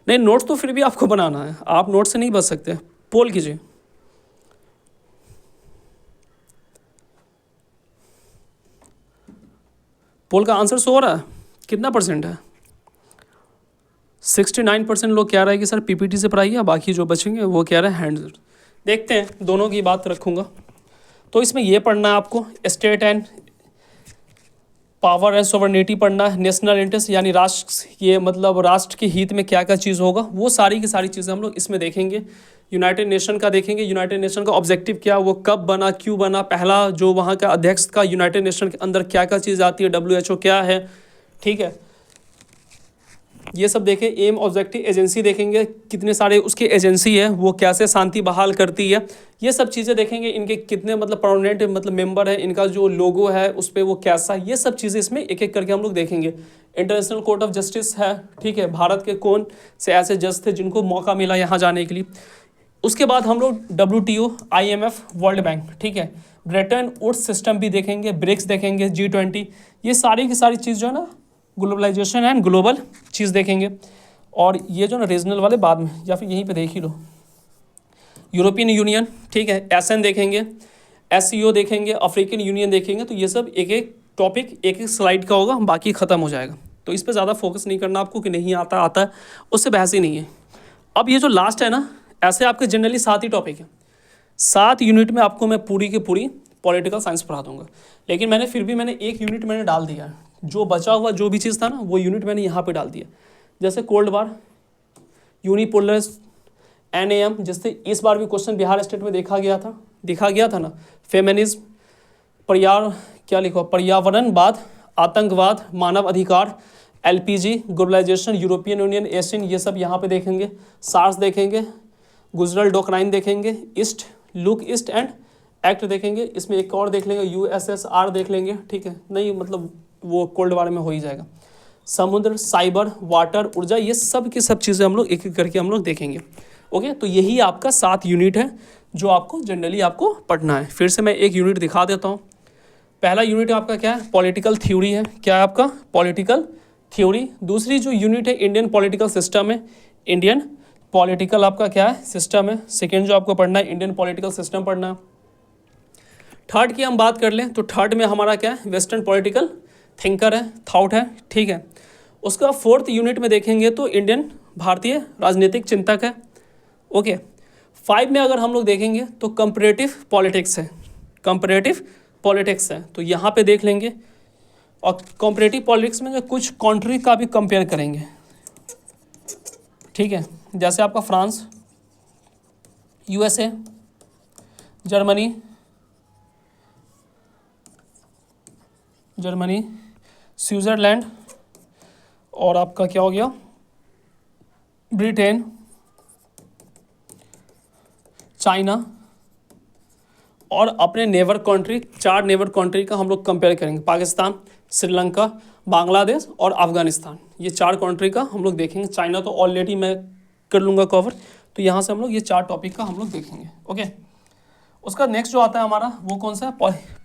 नहीं, नोट्स तो फिर भी आपको बनाना है, आप नोट से नहीं बच सकते। पोल कीजिए। पोल का आंसर शो हो रहा है, कितना % है? 69% लोग कह रहे हैं कि सर PPT से पढ़ाइए, बाकी जो बचेंगे वो कह रहे हैं हैंड। देखते हैं, दोनों की बात रखूँगा। तो इसमें ये पढ़ना है आपको, state and power and sovereignty पढ़ना है, नेशनल इंटरेस्ट यानी राष्ट्र, ये मतलब राष्ट्र के हित में क्या क्या चीज़ होगा, वो सारी की सारी चीज़ें हम लोग इसमें देखेंगे। यूनाइटेड नेशन का देखेंगे, यूनाइटेड नेशन का ऑब्जेक्टिव क्या, वो कब बना, क्यों बना, पहला जो वहाँ का अध्यक्ष का यूनाइटेड नेशन के अंदर क्या क्या चीज़ आती है, WHO क्या है, ठीक है, ये सब देखें। एम ऑब्जेक्टिव एजेंसी देखेंगे, कितने सारे उसके एजेंसी है, वो कैसे शांति बहाल करती है, ये सब चीज़ें देखेंगे। इनके कितने मतलब परमानेंट मतलब मेंबर है, इनका जो लोगो है उस पर वो कैसा, ये सब चीज़ें इसमें एक एक करके हम लोग देखेंगे। इंटरनेशनल कोर्ट ऑफ जस्टिस है, ठीक है, भारत के कौन से ऐसे जज थे जिनको मौका मिला यहाँ जाने के लिए। उसके बाद हम लोग WTO, IMF, वर्ल्ड बैंक, ठीक है, ब्रेटन वुड्स सिस्टम भी देखेंगे, ब्रिक्स देखेंगे, G20, ये सारी की सारी चीज़ जो है ना, ग्लोबलाइजेशन एंड ग्लोबल चीज़ देखेंगे। और ये जो ना रीजनल वाले बाद में, या फिर यहीं पे देख ही लो, यूरोपियन यूनियन, ठीक है, ASEAN देखेंगे, SCO देखेंगे, अफ्रीकन यूनियन देखेंगे। तो ये सब एक एक टॉपिक एक एक स्लाइड का होगा, बाकी ख़त्म हो जाएगा। तो इस पर ज़्यादा फोकस नहीं करना आपको कि नहीं आता है, उससे बहस ही नहीं है। अब ये जो लास्ट है ना, ऐसे आपके जनरली 7 ही टॉपिक है, 7 यूनिट में आपको मैं पूरी की पूरी पॉलिटिकल साइंस पढ़ा दूंगा। लेकिन मैंने एक यूनिट मैंने डाल दिया है, जो बचा हुआ जो भी चीज़ था ना, वो यूनिट मैंने यहाँ पे डाल दिया। जैसे कोल्ड वार, यूनिपोलर NAM, जिससे इस बार भी क्वेश्चन बिहार स्टेट में देखा गया था ना, फेमिनिज्म, पर्यावरण क्या लिखा, पर्यावरणवाद, आतंकवाद, मानव अधिकार, LPG, globalisation, European Union, Asian, ये सब यहाँ पे देखेंगे। सार्स देखेंगे, गुजरल डॉक्ट्राइन देखेंगे, east, look east and act देखेंगे। इसमें एक और देख लेंगे, यूएसएसआर देख लेंगे, ठीक है, नहीं मतलब वो कोल्ड वार में हो ही जाएगा। समुद्र, साइबर, वाटर, ऊर्जा, ये सब की सब चीज़ें हम लोग एक एक करके हम लोग देखेंगे। ओके, तो यही आपका 7 यूनिट है जो आपको जनरली आपको पढ़ना है। फिर से मैं एक यूनिट दिखा देता हूँ। पहला यूनिट आपका क्या है, पॉलिटिकल थ्योरी है। क्या है आपका, पॉलिटिकल थ्योरी। दूसरी जो यूनिट है इंडियन पॉलिटिकल सिस्टम है, इंडियन पॉलिटिकल आपका क्या है, सिस्टम है। सेकेंड जो आपको पढ़ना है इंडियन पॉलिटिकल सिस्टम पढ़ना है। थर्ड की हम बात कर लें तो थर्ड में हमारा क्या है, वेस्टर्न पॉलिटिकल थिंकर है, थॉट है, ठीक है। उसका फोर्थ यूनिट में देखेंगे तो इंडियन भारतीय राजनीतिक चिंतक है। ओके, 5 में अगर हम लोग देखेंगे तो कंपैरेटिव पॉलिटिक्स है, कंपैरेटिव पॉलिटिक्स है, तो यहाँ पे देख लेंगे। और कंपैरेटिव पॉलिटिक्स में जो कुछ कंट्री का भी कंपेयर करेंगे, ठीक है, जैसे आपका फ्रांस, यूएसए, जर्मनी, स्विट्ज़रलैंड, और आपका क्या हो गया, ब्रिटेन, चाइना, और अपने नेबर कंट्री, 4 नेबर कंट्री का हम लोग कंपेयर करेंगे, पाकिस्तान, श्रीलंका, बांग्लादेश और अफगानिस्तान। ये 4 कंट्री का हम लोग देखेंगे। चाइना तो ऑलरेडी मैं कर लूँगा कवर, तो यहाँ से हम लोग ये 4 टॉपिक का हम लोग देखेंगे। ओके, उसका नेक्स्ट जो आता है हमारा वो कौन सा है,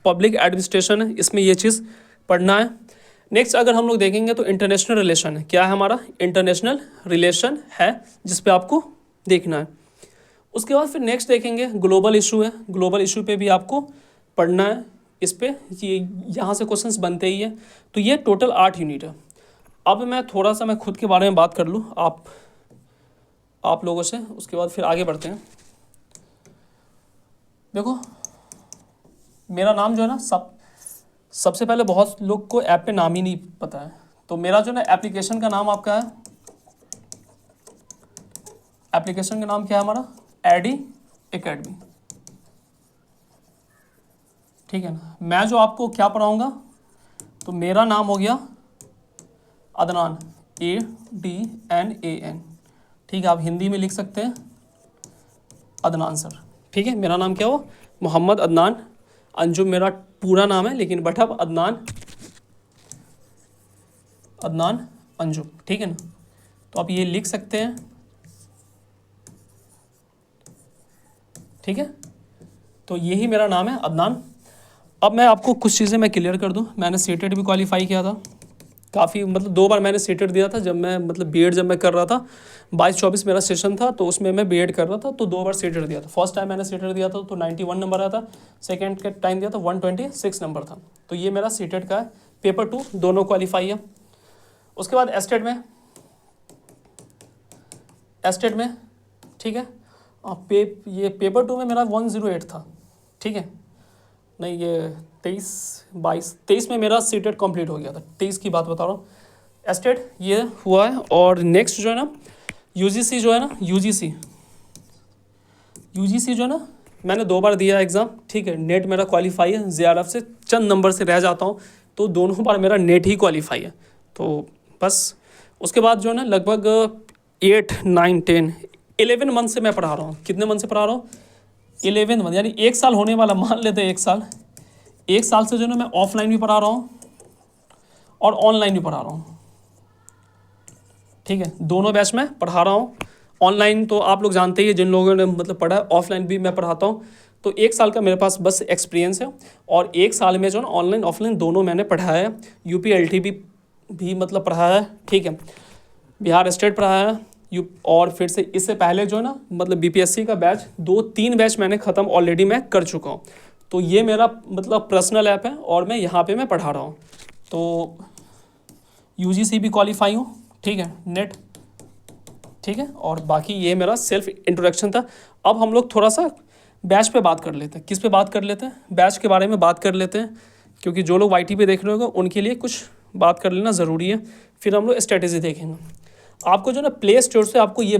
पब्लिक एडमिनिस्ट्रेशन है। इसमें ये चीज़ पढ़ना है। नेक्स्ट अगर हम लोग देखेंगे तो इंटरनेशनल रिलेशन है। क्या है हमारा, इंटरनेशनल रिलेशन है, जिस पे आपको देखना है। उसके बाद फिर नेक्स्ट देखेंगे ग्लोबल इशू है। ग्लोबल इशू पे भी आपको पढ़ना है। इस पे ये यहाँ से क्वेश्चंस बनते ही है। तो ये टोटल 8 यूनिट है। अब मैं थोड़ा सा मैं खुद के बारे में बात कर लूँ आप लोगों से, उसके बाद फिर आगे बढ़ते हैं। देखो मेरा नाम जो है ना, सबसे पहले बहुत लोग को ऐप पे नाम ही नहीं पता है। तो मेरा जो ना एप्लीकेशन का नाम आपका है, एप्लीकेशन का नाम क्या है हमारा, एडी एकेडमी, ठीक है ना। मैं जो आपको क्या पढ़ाऊँगा, तो मेरा नाम हो गया अदनान, ADNAN, ठीक है। आप हिंदी में लिख सकते हैं अदनान सर, ठीक है। मेरा नाम क्या हो, मोहम्मद अदनान अंजुम मेरा पूरा नाम है, लेकिन बट अब अदनान अंजुम, ठीक है ना। तो आप ये लिख सकते हैं, ठीक है। तो यही मेरा नाम है अदनान। अब मैं आपको कुछ चीज़ें मैं क्लियर कर दूं। मैंने सीटेट भी क्वालिफाई किया था काफ़ी, मतलब 2 बार मैंने सीटेट दिया था। जब मैं मतलब बीएड जब मैं कर रहा था, 22-24 मेरा सेशन था, तो उसमें मैं बीएड कर रहा था, तो 2 बार सीटेट दिया था। फर्स्ट टाइम मैंने सीटेट दिया था तो 91 नंबर आया था, सेकेंड के टाइम दिया था 126 नंबर था। तो ये मेरा सीटेट का है। पेपर 2 दोनों क्वालिफाई है। उसके बाद एस्टेट में, ठीक है। ये पेपर 2 में मेरा 108 था, ठीक है। नहीं, ये 23 में मेरा सीटेट कंप्लीट हो गया था। 23 की बात बता रहा हूँ। एस्टेट ये हुआ है। और नेक्स्ट जो है ना, यूजीसी जो है ना, यूजीसी जो है ना, मैंने 2 बार दिया एग्ज़ाम, ठीक है। नेट मेरा क्वालिफाई है, जेआरएफ से चंद नंबर से रह जाता हूँ, तो दोनों बार मेरा नेट ही क्वालिफाई है। तो बस उसके बाद जो है ना, लगभग 8, 9, 10, 11 मंथ से मैं पढ़ा रहा हूँ। कितने मंथ से पढ़ा रहा हूँ, 11 मंथ, यानी 1 साल होने वाला, मान लेते हैं 1 साल। 1 साल से जो है ना मैं ऑफलाइन भी पढ़ा रहा हूँ और ऑनलाइन भी पढ़ा रहा हूँ, ठीक है। दोनों बैच में पढ़ा रहा हूँ। ऑनलाइन तो आप लोग जानते ही हैं, जिन लोगों ने मतलब पढ़ा है। ऑफलाइन भी मैं पढ़ाता हूँ। तो 1 साल का मेरे पास बस एक्सपीरियंस है। और 1 साल में जो है ऑनलाइन ऑफलाइन दोनों मैंने पढ़ाया है। UPLT भी मतलब पढ़ाया है, ठीक है। बिहार स्टेट पढ़ाया है। और फिर से इससे पहले जो है ना, मतलब BPSC का बैच 2-3 बैच मैंने ख़त्म ऑलरेडी मैं कर चुका हूँ। तो ये मेरा मतलब पर्सनल ऐप है और मैं यहाँ पे मैं पढ़ा रहा हूँ। तो UGC भी क्वालिफाई हूँ, ठीक है, नेट, ठीक है। और बाकी ये मेरा सेल्फ इंट्रोडक्शन था। अब हम लोग थोड़ा सा बैच पे बात कर लेते हैं। किस पे बात कर लेते हैं, बैच के बारे में बात कर लेते हैं, क्योंकि जो लोग YT पे देख रहे होंगे उनके लिए कुछ बात कर लेना ज़रूरी है। फिर हम लोग स्ट्रेटेजी देखेंगे। आपको जो ना प्ले स्टोर से आपको ये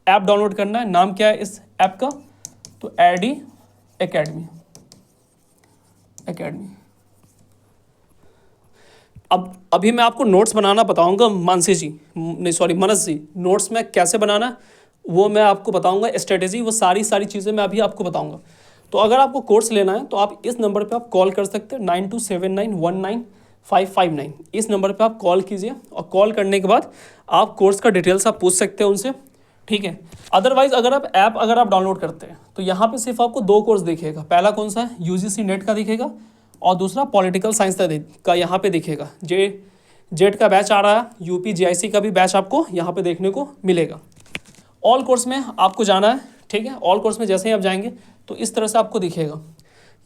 ऐप डाउनलोड करना है। नाम क्या है इस ऐप का, तो एडी एकेडमी, एकेडमी। अब अभी मैं आपको नोट्स बनाना बताऊंगा मानसी जी, नहीं सॉरी मनस जी, नोट्स में कैसे बनाना है वो मैं आपको बताऊंगा, स्ट्रेटेजी वो सारी चीज़ें मैं अभी आपको बताऊंगा। तो अगर आपको कोर्स लेना है तो आप इस नंबर पे आप कॉल कर सकते हैं 9279195559, इस नंबर पे आप कॉल कीजिए और कॉल करने के बाद आप कोर्स का डिटेल्स आप पूछ सकते हैं उनसे, ठीक है। अदरवाइज अगर आप ऐप डाउनलोड करते हैं तो यहाँ पे सिर्फ आपको 2 कोर्स दिखेगा, पहला कौन सा है यूजीसी नेट का दिखेगा और दूसरा पॉलिटिकल साइंस का यहाँ पे दिखेगा। जेट का बैच आ रहा है, यूपी जीआईसी का भी बैच आपको यहाँ पे देखने को मिलेगा। ऑल कोर्स में आपको जाना है, ठीक है। ऑल कोर्स में जैसे ही आप जाएंगे तो इस तरह से आपको दिखेगा,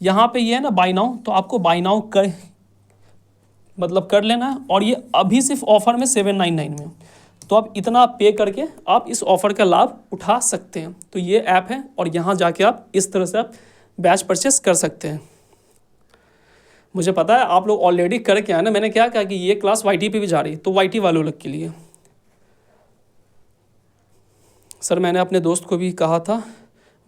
यहाँ पे ये है ना बाय नाउ, तो आपको बाय नाउ कर लेना है। और ये अभी सिर्फ ऑफर में 799 में, तो आप इतना पे करके आप इस ऑफर का लाभ उठा सकते हैं। तो ये ऐप है और यहाँ जाके आप इस तरह से आप बैच परचेस कर सकते हैं। मुझे पता है आप लोग ऑलरेडी करके आए ना, मैंने क्या कहा कि ये क्लास वाईटी पे भी जा रही है, तो वाईटी वालों लोग के लिए सर मैंने अपने दोस्त को भी कहा था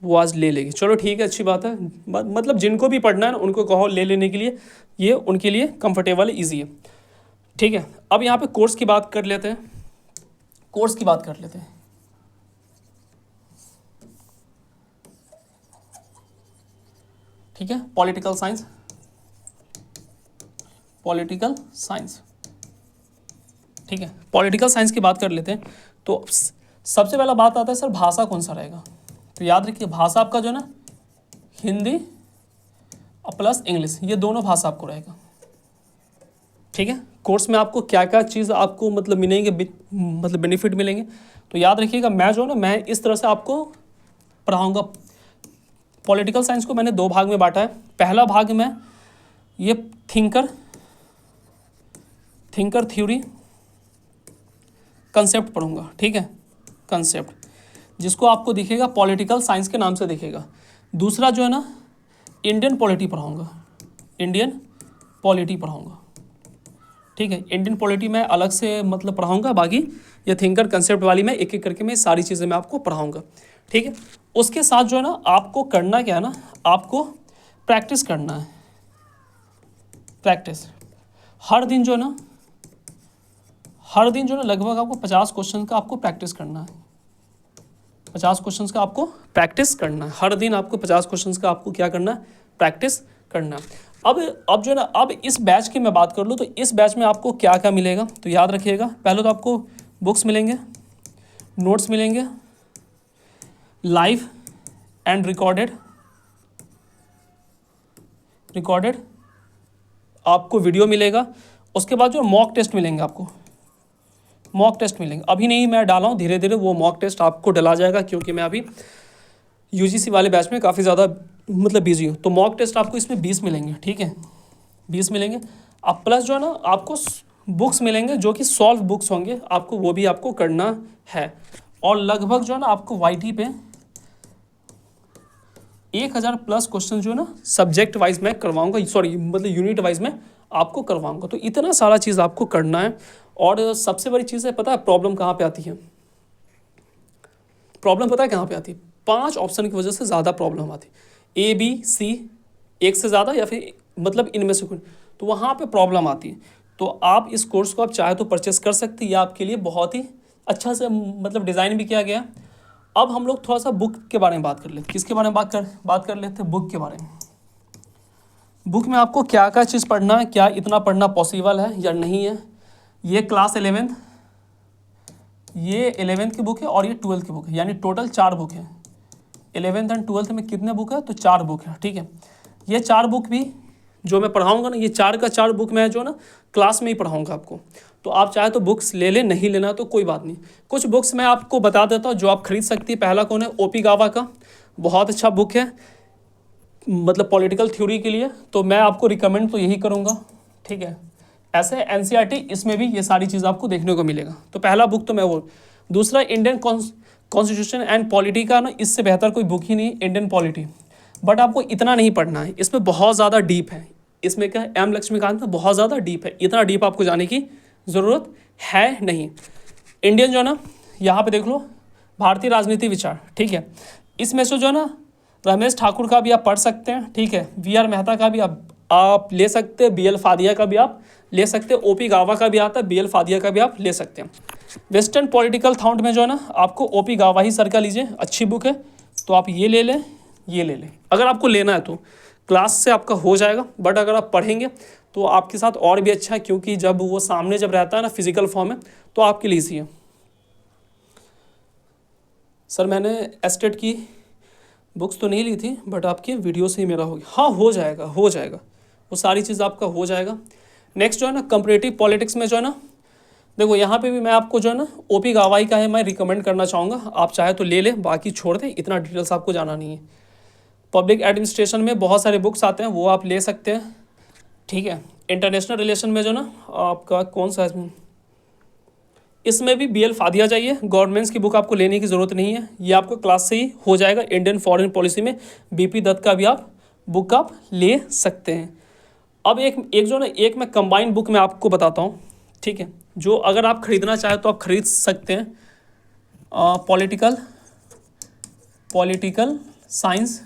वो आज ले लेगी, चलो ठीक है अच्छी बात है। मतलब जिनको भी पढ़ना है ना उनको कहो ले लेने के लिए, ये उनके लिए कंफर्टेबल है, ईजी है, ठीक है। अब यहाँ पे कोर्स की बात कर लेते हैं, कोर्स की बात कर लेते हैं। ठीक है, पॉलिटिकल साइंस, पॉलिटिकल साइंस, ठीक है। पॉलिटिकल साइंस की बात कर लेते हैं तो सबसे पहला बात आता है सर भाषा कौन सा रहेगा। तो याद रखिए भाषा आपका जो है ना हिंदी प्लस इंग्लिश, ये दोनों भाषा आपको रहेगा, ठीक है। कोर्स में आपको क्या क्या चीज़ आपको मतलब मिलेंगे, मतलब बेनिफिट मिलेंगे, तो याद रखिएगा मैं जो ना मैं इस तरह से आपको पढ़ाऊँगा। पॉलिटिकल साइंस को मैंने 2 भाग में बांटा है। पहला भाग में ये थिंकर थ्योरी कंसेप्ट पढ़ूंगा, ठीक है, कंसेप्ट, जिसको आपको दिखेगा पॉलिटिकल साइंस के नाम से दिखेगा। दूसरा जो है ना इंडियन पॉलिटी पढ़ाऊंगा, इंडियन पॉलिटी पढ़ाऊंगा, ठीक है। इंडियन पॉलिटी में अलग से मतलब पढ़ाऊंगा, बाकी ये थिंकर कंसेप्ट वाली में एक एक करके मैं सारी चीज़ें मैं आपको पढ़ाऊंगा, ठीक है। उसके साथ जो है ना आपको करना क्या है ना, आपको प्रैक्टिस करना है, प्रैक्टिस हर दिन जो है ना लगभग आपको 50 क्वेश्चन का आपको प्रैक्टिस करना है, 50 क्वेश्चन का आपको प्रैक्टिस करना है हर दिन, आपको 50 क्वेश्चन का आपको क्या करना है, प्रैक्टिस करना है। अब जो है ना अब इस बैच की मैं बात कर लूँ तो इस बैच में आपको क्या क्या मिलेगा, तो याद रखिएगा पहले तो आपको बुक्स मिलेंगे, नोट्स मिलेंगे, लाइव एंड रिकॉर्डेड आपको वीडियो मिलेगा। उसके बाद जो मॉक टेस्ट मिलेंगे, आपको मॉक टेस्ट मिलेंगे, अभी नहीं मैं डाला हूँ, धीरे धीरे वो मॉक टेस्ट आपको डला जाएगा क्योंकि मैं अभी यूजीसी वाले बैच में काफ़ी ज़्यादा मतलब बिजी हूँ। तो मॉक टेस्ट आपको इसमें 20 मिलेंगे, ठीक है, 20 मिलेंगे। अब प्लस जो है ना आपको बुक्स मिलेंगे जो कि सॉल्व बुक्स होंगे, आपको वो भी आपको करना है। और लगभग जो है ना आपको वाईटी पे 1000 प्लस क्वेश्चन जो है ना सब्जेक्ट वाइज मैं करवाऊंगा, सॉरी मतलब यूनिट वाइज में आपको करवाऊंगा। तो इतना सारा चीज़ आपको करना है। और सबसे बड़ी चीज़ है पता है प्रॉब्लम कहाँ पे आती है, प्रॉब्लम पता है कहाँ पे आती है, 5 ऑप्शन की वजह से ज़्यादा प्रॉब्लम आती है, A B C एक से ज़्यादा या फिर मतलब इनमें से कोई, तो वहाँ पे प्रॉब्लम आती है। तो आप इस कोर्स को आप चाहे तो परचेस कर सकते हैं, ये आपके लिए बहुत ही अच्छा से मतलब डिज़ाइन भी किया गया। अब हम लोग थोड़ा सा बुक के बारे में बात कर लेते हैं। किसके बारे में बात कर लेते हैं, बुक के बारे में। बुक में आपको क्या क्या चीज़ पढ़ना है, क्या इतना पढ़ना पॉसिबल है या नहीं है। ये क्लास 11th, ये 11th की बुक है और ये 12th की बुक है, यानी टोटल 4 बुक है। 11th एंड 12th में कितने बुक है, तो 4 बुक है, ठीक है। ये 4 बुक भी जो मैं पढ़ाऊँगा ना, ये 4 का 4 बुक मैं जो ना क्लास में ही पढ़ाऊँगा आपको। तो आप चाहे तो बुक्स ले लें, नहीं लेना तो कोई बात नहीं। कुछ बुक्स मैं आपको बता देता हूँ जो आप खरीद सकती है। पहला कौन है, ओपी गावा का, बहुत अच्छा बुक है मतलब पॉलिटिकल थ्योरी के लिए, तो मैं आपको रिकमेंड तो यही करूँगा, ठीक है। ऐसे एनसीईआरटी इसमें भी ये सारी चीज़ आपको देखने को मिलेगा। तो पहला बुक तो मैं वो, दूसरा इंडियन कॉन्स्टिट्यूशन एंड पॉलिटी का ना, इससे बेहतर कोई बुक ही नहीं इंडियन पॉलिटी, बट आपको इतना नहीं पढ़ना है, इसमें बहुत ज़्यादा डीप है। इसमें क्या है, एम लक्ष्मीकांत में बहुत ज़्यादा डीप है, इतना डीप आपको जाने की ज़रूरत है नहीं। इंडियन जो है ना, यहाँ पे देख लो भारतीय राजनीति विचार, ठीक है। इसमें से जो है ना रमेश ठाकुर का भी आप पढ़ सकते हैं, ठीक है। वी आर मेहता का भी आप आप ले सकते हैं, BL फादिया का भी आप ले सकते हैं, OP गावा का भी आता है, BL फादिया का भी आप ले सकते हैं। वेस्टर्न पॉलिटिकल थॉट में जो है ना आपको OP गावा ही सर का लीजिए, अच्छी बुक है, तो आप ये ले लें, ये ले लें अगर आपको लेना है तो। क्लास से आपका हो जाएगा, बट अगर आप पढ़ेंगे तो आपके साथ और भी अच्छा है, क्योंकि जब वो सामने जब रहता है ना फिजिकल फॉर्म में तो आपके लिए ईजी है। सर मैंने एस्टेट की बुक्स तो नहीं ली थी, बट आपके वीडियो से ही मेरा हो गया। हाँ हो जाएगा, हो जाएगा, वो सारी चीज़ आपका हो जाएगा। नेक्स्ट जो है ना कंपैरेटिव पॉलिटिक्स में जो है ना, देखो यहाँ पे भी मैं आपको जो है ना OP गवाई का है मैं रिकमेंड करना चाहूँगा, आप चाहे तो ले लें, बाकी छोड़ दें, इतना डिटेल्स आपको जाना नहीं है। पब्लिक एडमिनिस्ट्रेशन में बहुत सारे बुक्स आते हैं, वो आप ले सकते हैं, ठीक है। इंटरनेशनल रिलेशन में जो ना आपका कौन सा है इसमें भी BL फादिया चाहिए, गवर्नमेंट्स की बुक आपको लेने की ज़रूरत नहीं है, ये आपको क्लास से ही हो जाएगा। इंडियन फॉरेन पॉलिसी में BP दत्त का भी आप बुक आप ले सकते हैं। अब एक जो ना एक मैं कंबाइंड बुक में आपको बताता हूँ, ठीक है, जो अगर आप ख़रीदना चाहें तो आप ख़रीद सकते हैं। Political science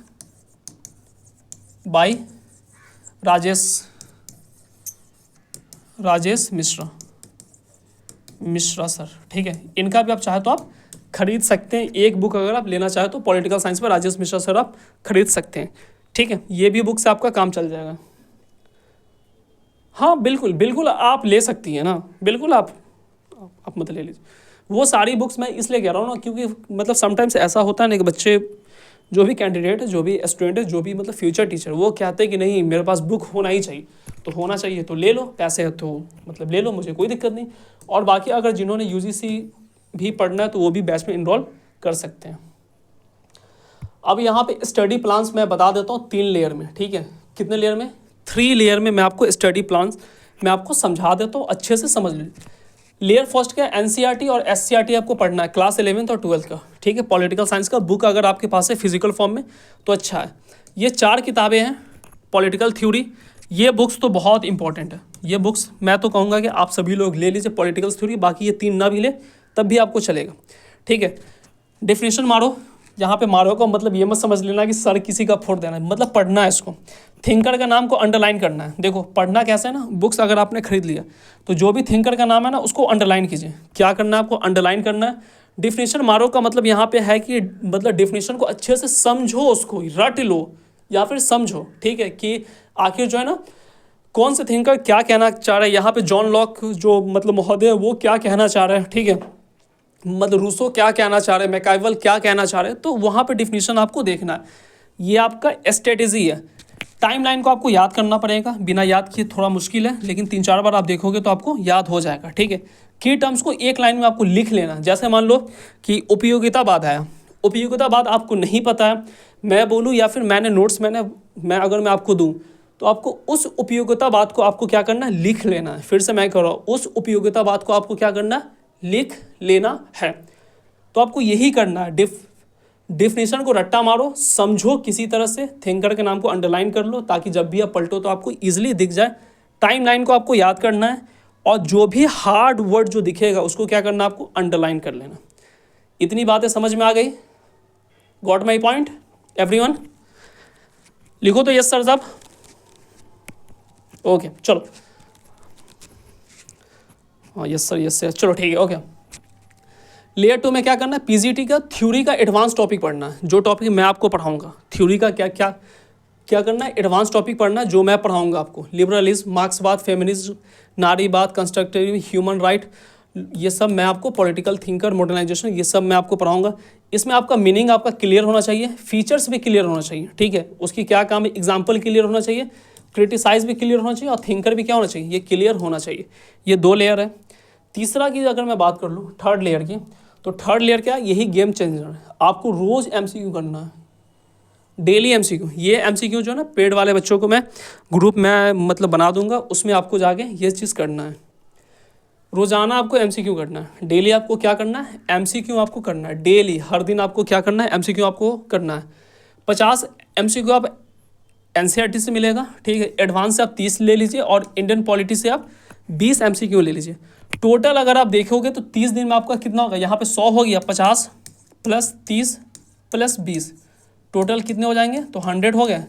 by Rajesh Mishra sir, ठीक है, इनका भी आप चाहे तो आप खरीद सकते हैं। एक बुक अगर आप लेना चाहे तो पॉलिटिकल साइंस पर राजेश मिश्रा सर आप खरीद सकते हैं, ठीक है। ये भी बुक से आपका काम चल जाएगा। हाँ बिल्कुल बिल्कुल आप ले सकती हैं ना, बिल्कुल आप मतलब ले लीजिए। वो सारी बुक्स मैं इसलिए कह रहा हूँ ना, क्योंकि मतलब समटाइम्स ऐसा होता है ना कि बच्चे जो भी कैंडिडेट है, जो भी स्टूडेंट है, जो भी मतलब फ्यूचर टीचर, वो कहते हैं कि नहीं मेरे पास बुक होना ही चाहिए, तो होना चाहिए तो ले लो, पैसे है तो मतलब ले लो, मुझे कोई दिक्कत नहीं। और बाकी अगर जिन्होंने UGC भी पढ़ना है तो वो भी बैच में इनरोल कर सकते हैं। अब यहाँ पे स्टडी प्लान्स मैं बता देता हूँ 3 लेयर में, ठीक है। कितने लेयर में? 3 लेयर में मैं आपको स्टडी प्लान्स मैं आपको समझा देता हूँ, अच्छे से समझ लीजिए। लेयर फर्स्ट का NCERT और SCERT आपको पढ़ना है, क्लास 11th और 12th का, ठीक है। पॉलिटिकल साइंस का बुक अगर आपके पास है फिजिकल फॉर्म में तो अच्छा है। ये 4 किताबें हैं, पॉलिटिकल थ्योरी, ये बुक्स तो बहुत इंपॉर्टेंट है। ये बुक्स मैं तो कहूँगा कि आप सभी लोग ले लीजिए पॉलिटिकल थ्योरी, बाकी ये 3 ना भी ले तब भी आपको चलेगा, ठीक है। डेफिनेशन मारो, यहाँ पे मारो का मतलब ये मत समझ लेना कि सर किसी का फोड़ देना है, मतलब पढ़ना है इसको। थिंकर का नाम को अंडरलाइन करना है। देखो पढ़ना कैसे है ना, बुक्स अगर आपने खरीद लिया तो जो भी थिंकर का नाम है ना उसको अंडरलाइन कीजिए। क्या करना है आपको? अंडरलाइन करना है। डिफिनेशन मारो का मतलब यहाँ पे है कि मतलब डिफिनेशन को अच्छे से समझो, उसको रट लो या फिर समझो, ठीक है, कि आखिर जो है ना कौन से थिंकर क्या कहना चाह रहे हैं। यहाँ पे जॉन लॉक जो मतलब महोदय वो क्या कहना चाह रहे हैं, ठीक है, मतलब रूसो क्या कहना चाह रहे हैं, मैकाइवल क्या कहना चाह रहे हैं, तो वहाँ पे डिफिनीशन आपको देखना है। ये आपका स्ट्रेटेजी है। टाइमलाइन को आपको याद करना पड़ेगा, बिना याद किए थोड़ा मुश्किल है, लेकिन 3-4 बार आप देखोगे तो आपको याद हो जाएगा, ठीक है। की टर्म्स को एक लाइन में आपको लिख लेना। जैसे मान लो कि उपयोगितावाद आया, उपयोगितावाद आपको नहीं पता है, मैं बोलूँ या फिर मैंने नोट्स मैं अगर मैं आपको दूँ तो आपको उस उपयोगितावाद को आपको क्या करना है? लिख लेना है। फिर से मैं कह रहा हूँ, उस उपयोगितावाद को आपको क्या करना है? लिख लेना है। तो आपको यही करना है। डिफिनेशन को रट्टा मारो, समझो किसी तरह से, थिंकर के नाम को अंडरलाइन कर लो ताकि जब भी आप पलटो तो आपको इजीली दिख जाए। टाइमलाइन को आपको याद करना है और जो भी हार्ड वर्ड जो दिखेगा उसको क्या करना है? आपको अंडरलाइन कर लेना। इतनी बातें समझ में आ गई? Got my point everyone? लिखो तो यस सर साहब। ओके चलो, हाँ यस सर यस सर, चलो ठीक है ओके। लेयर 2 में क्या करना है? पीजीटी का थ्योरी का एडवांस टॉपिक पढ़ना है। जो टॉपिक मैं आपको पढ़ाऊंगा थ्योरी का क्या क्या क्या करना है? एडवांस टॉपिक पढ़ना है जो मैं पढ़ाऊंगा आपको। लिबरलिज्म, मार्क्सवाद, फेमिनिज्म, नारीवाद, कंस्ट्रक्टिव ह्यूमन राइट, ये सब मैं आपको, पॉलिटिकल थिंकर, मॉडर्नाइजेशन, ये सब मैं आपको पढ़ाऊंगा। इसमें आपका मीनिंग आपका क्लियर होना चाहिए, फीचर्स भी क्लियर होना चाहिए, ठीक है, उसकी क्या काम है, एग्जाम्पल क्लियर होना चाहिए, क्रिटिसाइज भी क्लियर होना चाहिए और थिंकर भी क्या होना चाहिए? ये क्लियर होना चाहिए। ये 2 लेयर है। तीसरा की अगर मैं बात कर लूँ थर्ड लेयर की, तो थर्ड लेयर क्या है? यही गेम चेंजर है। आपको रोज़ MCQ करना है, डेली MCQ। ये MCQ जो है ना पेड वाले बच्चों को मैं ग्रुप में मतलब बना दूंगा, उसमें आपको जाके ये चीज़ करना है। रोज़ाना आपको MCQ करना है। डेली आपको क्या करना है? MCQ आपको करना है डेली, हर दिन आपको क्या करना है? MCQ आपको करना है। 50 MCQ आप NCERT से मिलेगा, ठीक है। एडवांस से आप 30 ले लीजिए और इंडियन पॉलिटी से आप 20 MCQ ले लीजिए। टोटल अगर आप देखोगे तो 30 दिन में आपका कितना होगा? यहाँ पे 100 हो गया, 50 + 30 + 20, टोटल कितने हो जाएंगे? तो 100 हो गए।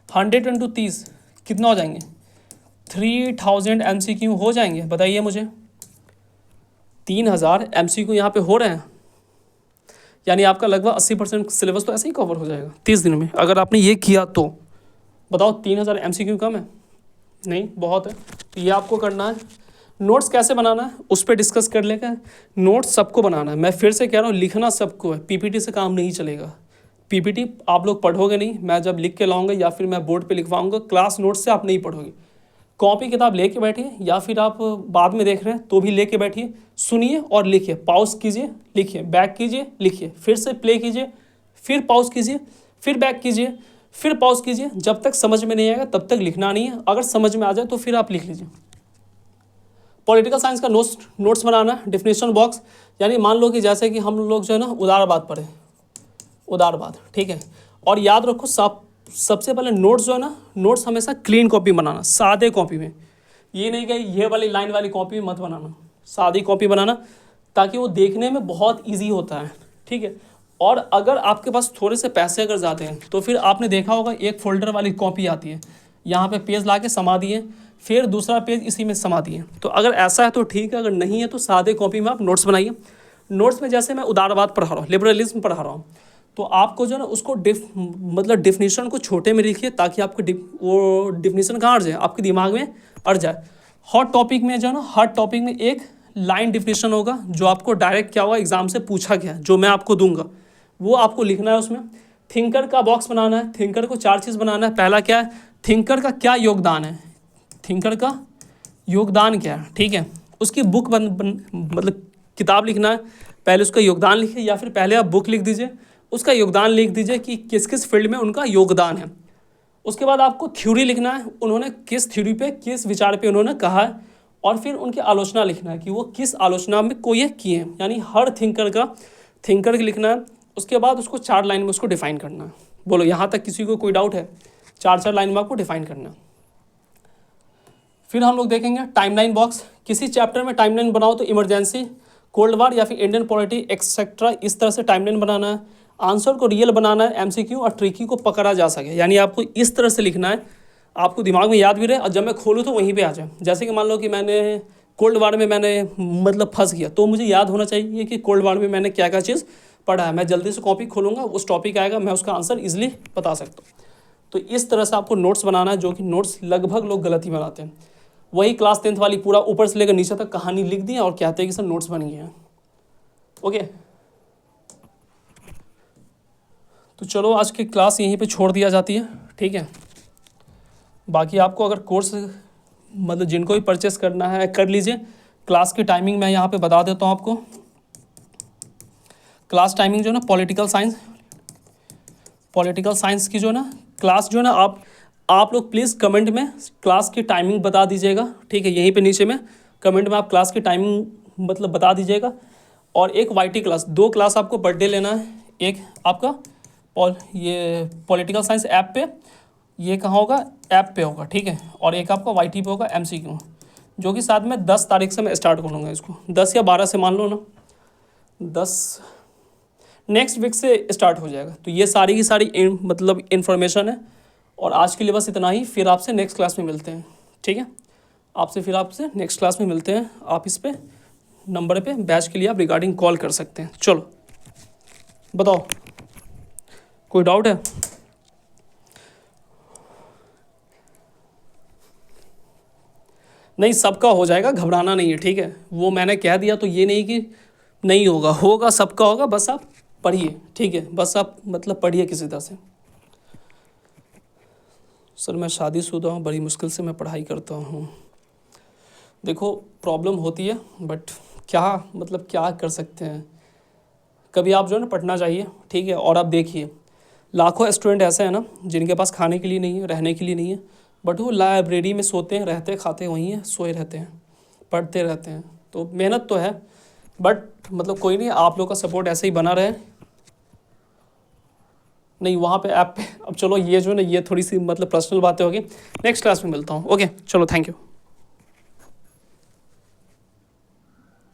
100 × 30 कितना हो जाएंगे, 3000 MCQ हो जाएंगे, बताइए मुझे। 3000 MCQ यहाँ पे हो रहे हैं, यानी आपका लगभग 80% सिलेबस तो ऐसे ही कवर हो जाएगा 30 दिन में, अगर आपने ये किया तो। बताओ 3000 MCQ कम है? नहीं, बहुत है। तो ये आपको करना है। नोट्स कैसे बनाना है उस पर डिस्कस कर लेगा। नोट्स सबको बनाना है, मैं फिर से कह रहा हूँ, लिखना सबको है, पीपीटी से काम नहीं चलेगा। पीपीटी आप लोग पढ़ोगे नहीं, मैं जब लिख के लाऊंगा या फिर मैं बोर्ड पे लिखवाऊंगा, क्लास नोट्स से आप नहीं पढ़ोगे। कॉपी किताब लेके बैठिए, या फिर आप बाद में देख रहे हैं तो भी लेके बैठिए, सुनिए और लिखिए, पॉज कीजिए, लिखिए, बैक कीजिए, लिखिए, फिर से प्ले कीजिए, फिर पॉज कीजिए, फिर बैक कीजिए, फिर पॉज कीजिए। जब तक समझ में नहीं आएगा तब तक लिखना नहीं है, अगर समझ में आ जाए तो फिर आप लिख लीजिए। पॉलिटिकल साइंस का नोट्स बनाना, डेफिनेशन बॉक्स, यानी मान लो कि जैसे कि हम लोग जो है ना उदारवाद पढ़े, उदारवाद, ठीक है। और याद रखो सबसे पहले नोट्स जो है ना, नोट्स हमेशा क्लीन कॉपी बनाना, सादे कॉपी में। ये नहीं कि ये वाली लाइन वाली कॉपी में मत बनाना, सादी कॉपी बनाना, ताकि वो देखने में बहुत ईजी होता है, ठीक है। और अगर आपके पास थोड़े से पैसे अगर जाते हैं तो फिर आपने देखा होगा एक फोल्डर वाली कॉपी आती है, यहाँ पे पेज ला के समा दिए, फिर दूसरा पेज इसी में समा दिए। तो अगर ऐसा है तो ठीक है, अगर नहीं है तो सादे कॉपी में आप नोट्स बनाइए। नोट्स में जैसे मैं उदारवाद पढ़ा रहा हूँ, लिबरलिज्म पढ़ा रहा हूँ, तो आपको जो है ना उसको मतलब डिफिनीशन को छोटे में लिखिए, ताकि आपको वो डिफिनीशन कहाँ अड़ जाए, आपके दिमाग में अड़ जाए। हर टॉपिक में जो है ना, हर टॉपिक में एक लाइन डिफिनीशन होगा, जो आपको डायरेक्ट क्या होगा एग्जाम से पूछा गया, जो मैं आपको दूंगा वो आपको लिखना है उसमें। थिंकर का बॉक्स बनाना है, थिंकर को 4 चीज़ बनाना है। पहला क्या है, थिंकर का क्या योगदान है, थिंकर का योगदान क्या है, ठीक है। उसकी बुक मतलब किताब लिखना है, पहले उसका योगदान लिखिए, या फिर पहले आप बुक लिख दीजिए, उसका योगदान लिख दीजिए कि किस किस फील्ड में उनका योगदान है। उसके बाद आपको थ्योरी लिखना है, उन्होंने किस थ्योरी पे, किस विचार पे उन्होंने कहा है, और फिर उनकी आलोचना लिखना है कि वो किस आलोचना में को ये किए हैं, यानी हर थिंकर लिखना है। उसके बाद उसको 4 लाइन में उसको डिफाइन करना है। बोलो यहाँ तक किसी को कोई डाउट है? 4 लाइन में आपको डिफाइन करना है। फिर हम लोग देखेंगे टाइमलाइन बॉक्स। किसी चैप्टर में टाइमलाइन बनाओ तो इमरजेंसी, कोल्ड वार या फिर इंडियन पॉलिटी एक्सेट्रा, इस तरह से टाइमलाइन बनाना है। आंसर को रियल बनाना है, एमसीक्यू और ट्रिकी को पकड़ा जा सके, यानी आपको इस तरह से लिखना है आपको दिमाग में याद भी रहे और जब मैं खोलूँ तो वहीं पे आ जाए। जैसे कि मान लो कि मैंने कोल्ड वार में मैंने मतलब फंस गया, तो मुझे याद होना चाहिए कि कोल्ड वार में मैंने क्या क्या चीज़ पढ़ा है। मैं जल्दी से कॉपी खोलूँगा, उस टॉपिक आएगा, मैं उसका आंसर ईजिली बता सकता हूँ। तो इस तरह से आपको नोट्स बनाना है, जो कि नोट्स लगभग लोग गलत ही बनाते हैं। वही क्लास 10th वाली पूरा ऊपर से लेकर नीचे तक कहानी लिख दी और कहते हैं कि सर नोट्स बन गए हैं। ओके, तो चलो आज की क्लास यहीं पे छोड़ दिया जाती है, ठीक है। बाकी आपको अगर कोर्स मतलब जिनको भी परचेस करना है कर लीजिए। क्लास की टाइमिंग मैं यहाँ पे बता देता हूँ आपको। क्लास टाइमिंग जो है ना पॉलिटिकल साइंस की जो है ना क्लास जो है ना, आप लोग प्लीज़ कमेंट में क्लास की टाइमिंग बता दीजिएगा, ठीक है। यहीं पे नीचे में कमेंट में आप क्लास की टाइमिंग मतलब बता दीजिएगा। और एक वाईटी क्लास, 2 क्लास आपको पर डे लेना है। एक आपका ये पॉलिटिकल साइंस ऐप पे, ये कहाँ होगा, ऐप पे होगा, ठीक है। और एक आपका वाईटी पे होगा एमसीक्यू, जो कि साथ में 10 तारीख से मैं स्टार्ट करूँगा इसको, 10 या 12 से मान लो ना, 10 नेक्स्ट वीक से स्टार्ट हो जाएगा। तो ये सारी की सारी मतलब इन्फॉर्मेशन है। और आज के लिए बस इतना ही, फिर आपसे नेक्स्ट क्लास में मिलते हैं, ठीक है। फिर आपसे नेक्स्ट क्लास में मिलते हैं। आप इस पे नंबर पे बैच के लिए आप रिगार्डिंग कॉल कर सकते हैं। चलो बताओ, कोई डाउट है? नहीं, सबका हो जाएगा, घबराना नहीं है, ठीक है। वो मैंने कह दिया तो ये नहीं कि नहीं होगा, होगा, सबका होगा। बस आप पढ़िए, ठीक है। बस आप मतलब पढ़िए किसी तरह से। सर मैं शादीशुदा हूँ, बड़ी मुश्किल से मैं पढ़ाई करता हूँ। देखो प्रॉब्लम होती है, बट क्या कर सकते हैं। कभी आप जो है ना पढ़ना चाहिए, ठीक है। और आप देखिए लाखों स्टूडेंट ऐसे हैं ना जिनके पास खाने के लिए नहीं है, रहने के लिए नहीं है, बट वो लाइब्रेरी में सोते हैं, रहते खाते वहीं हैं, सोए रहते हैं, पढ़ते रहते हैं। तो मेहनत तो है, बट मतलब कोई नहीं, आप लोग का सपोर्ट ऐसे ही बना रहे। नहीं वहाँ पे ऐप पे, अब चलो ये जो है ना ये थोड़ी सी मतलब पर्सनल बातें होगी, नेक्स्ट क्लास में मिलता हूँ। ओके चलो, थैंक यू।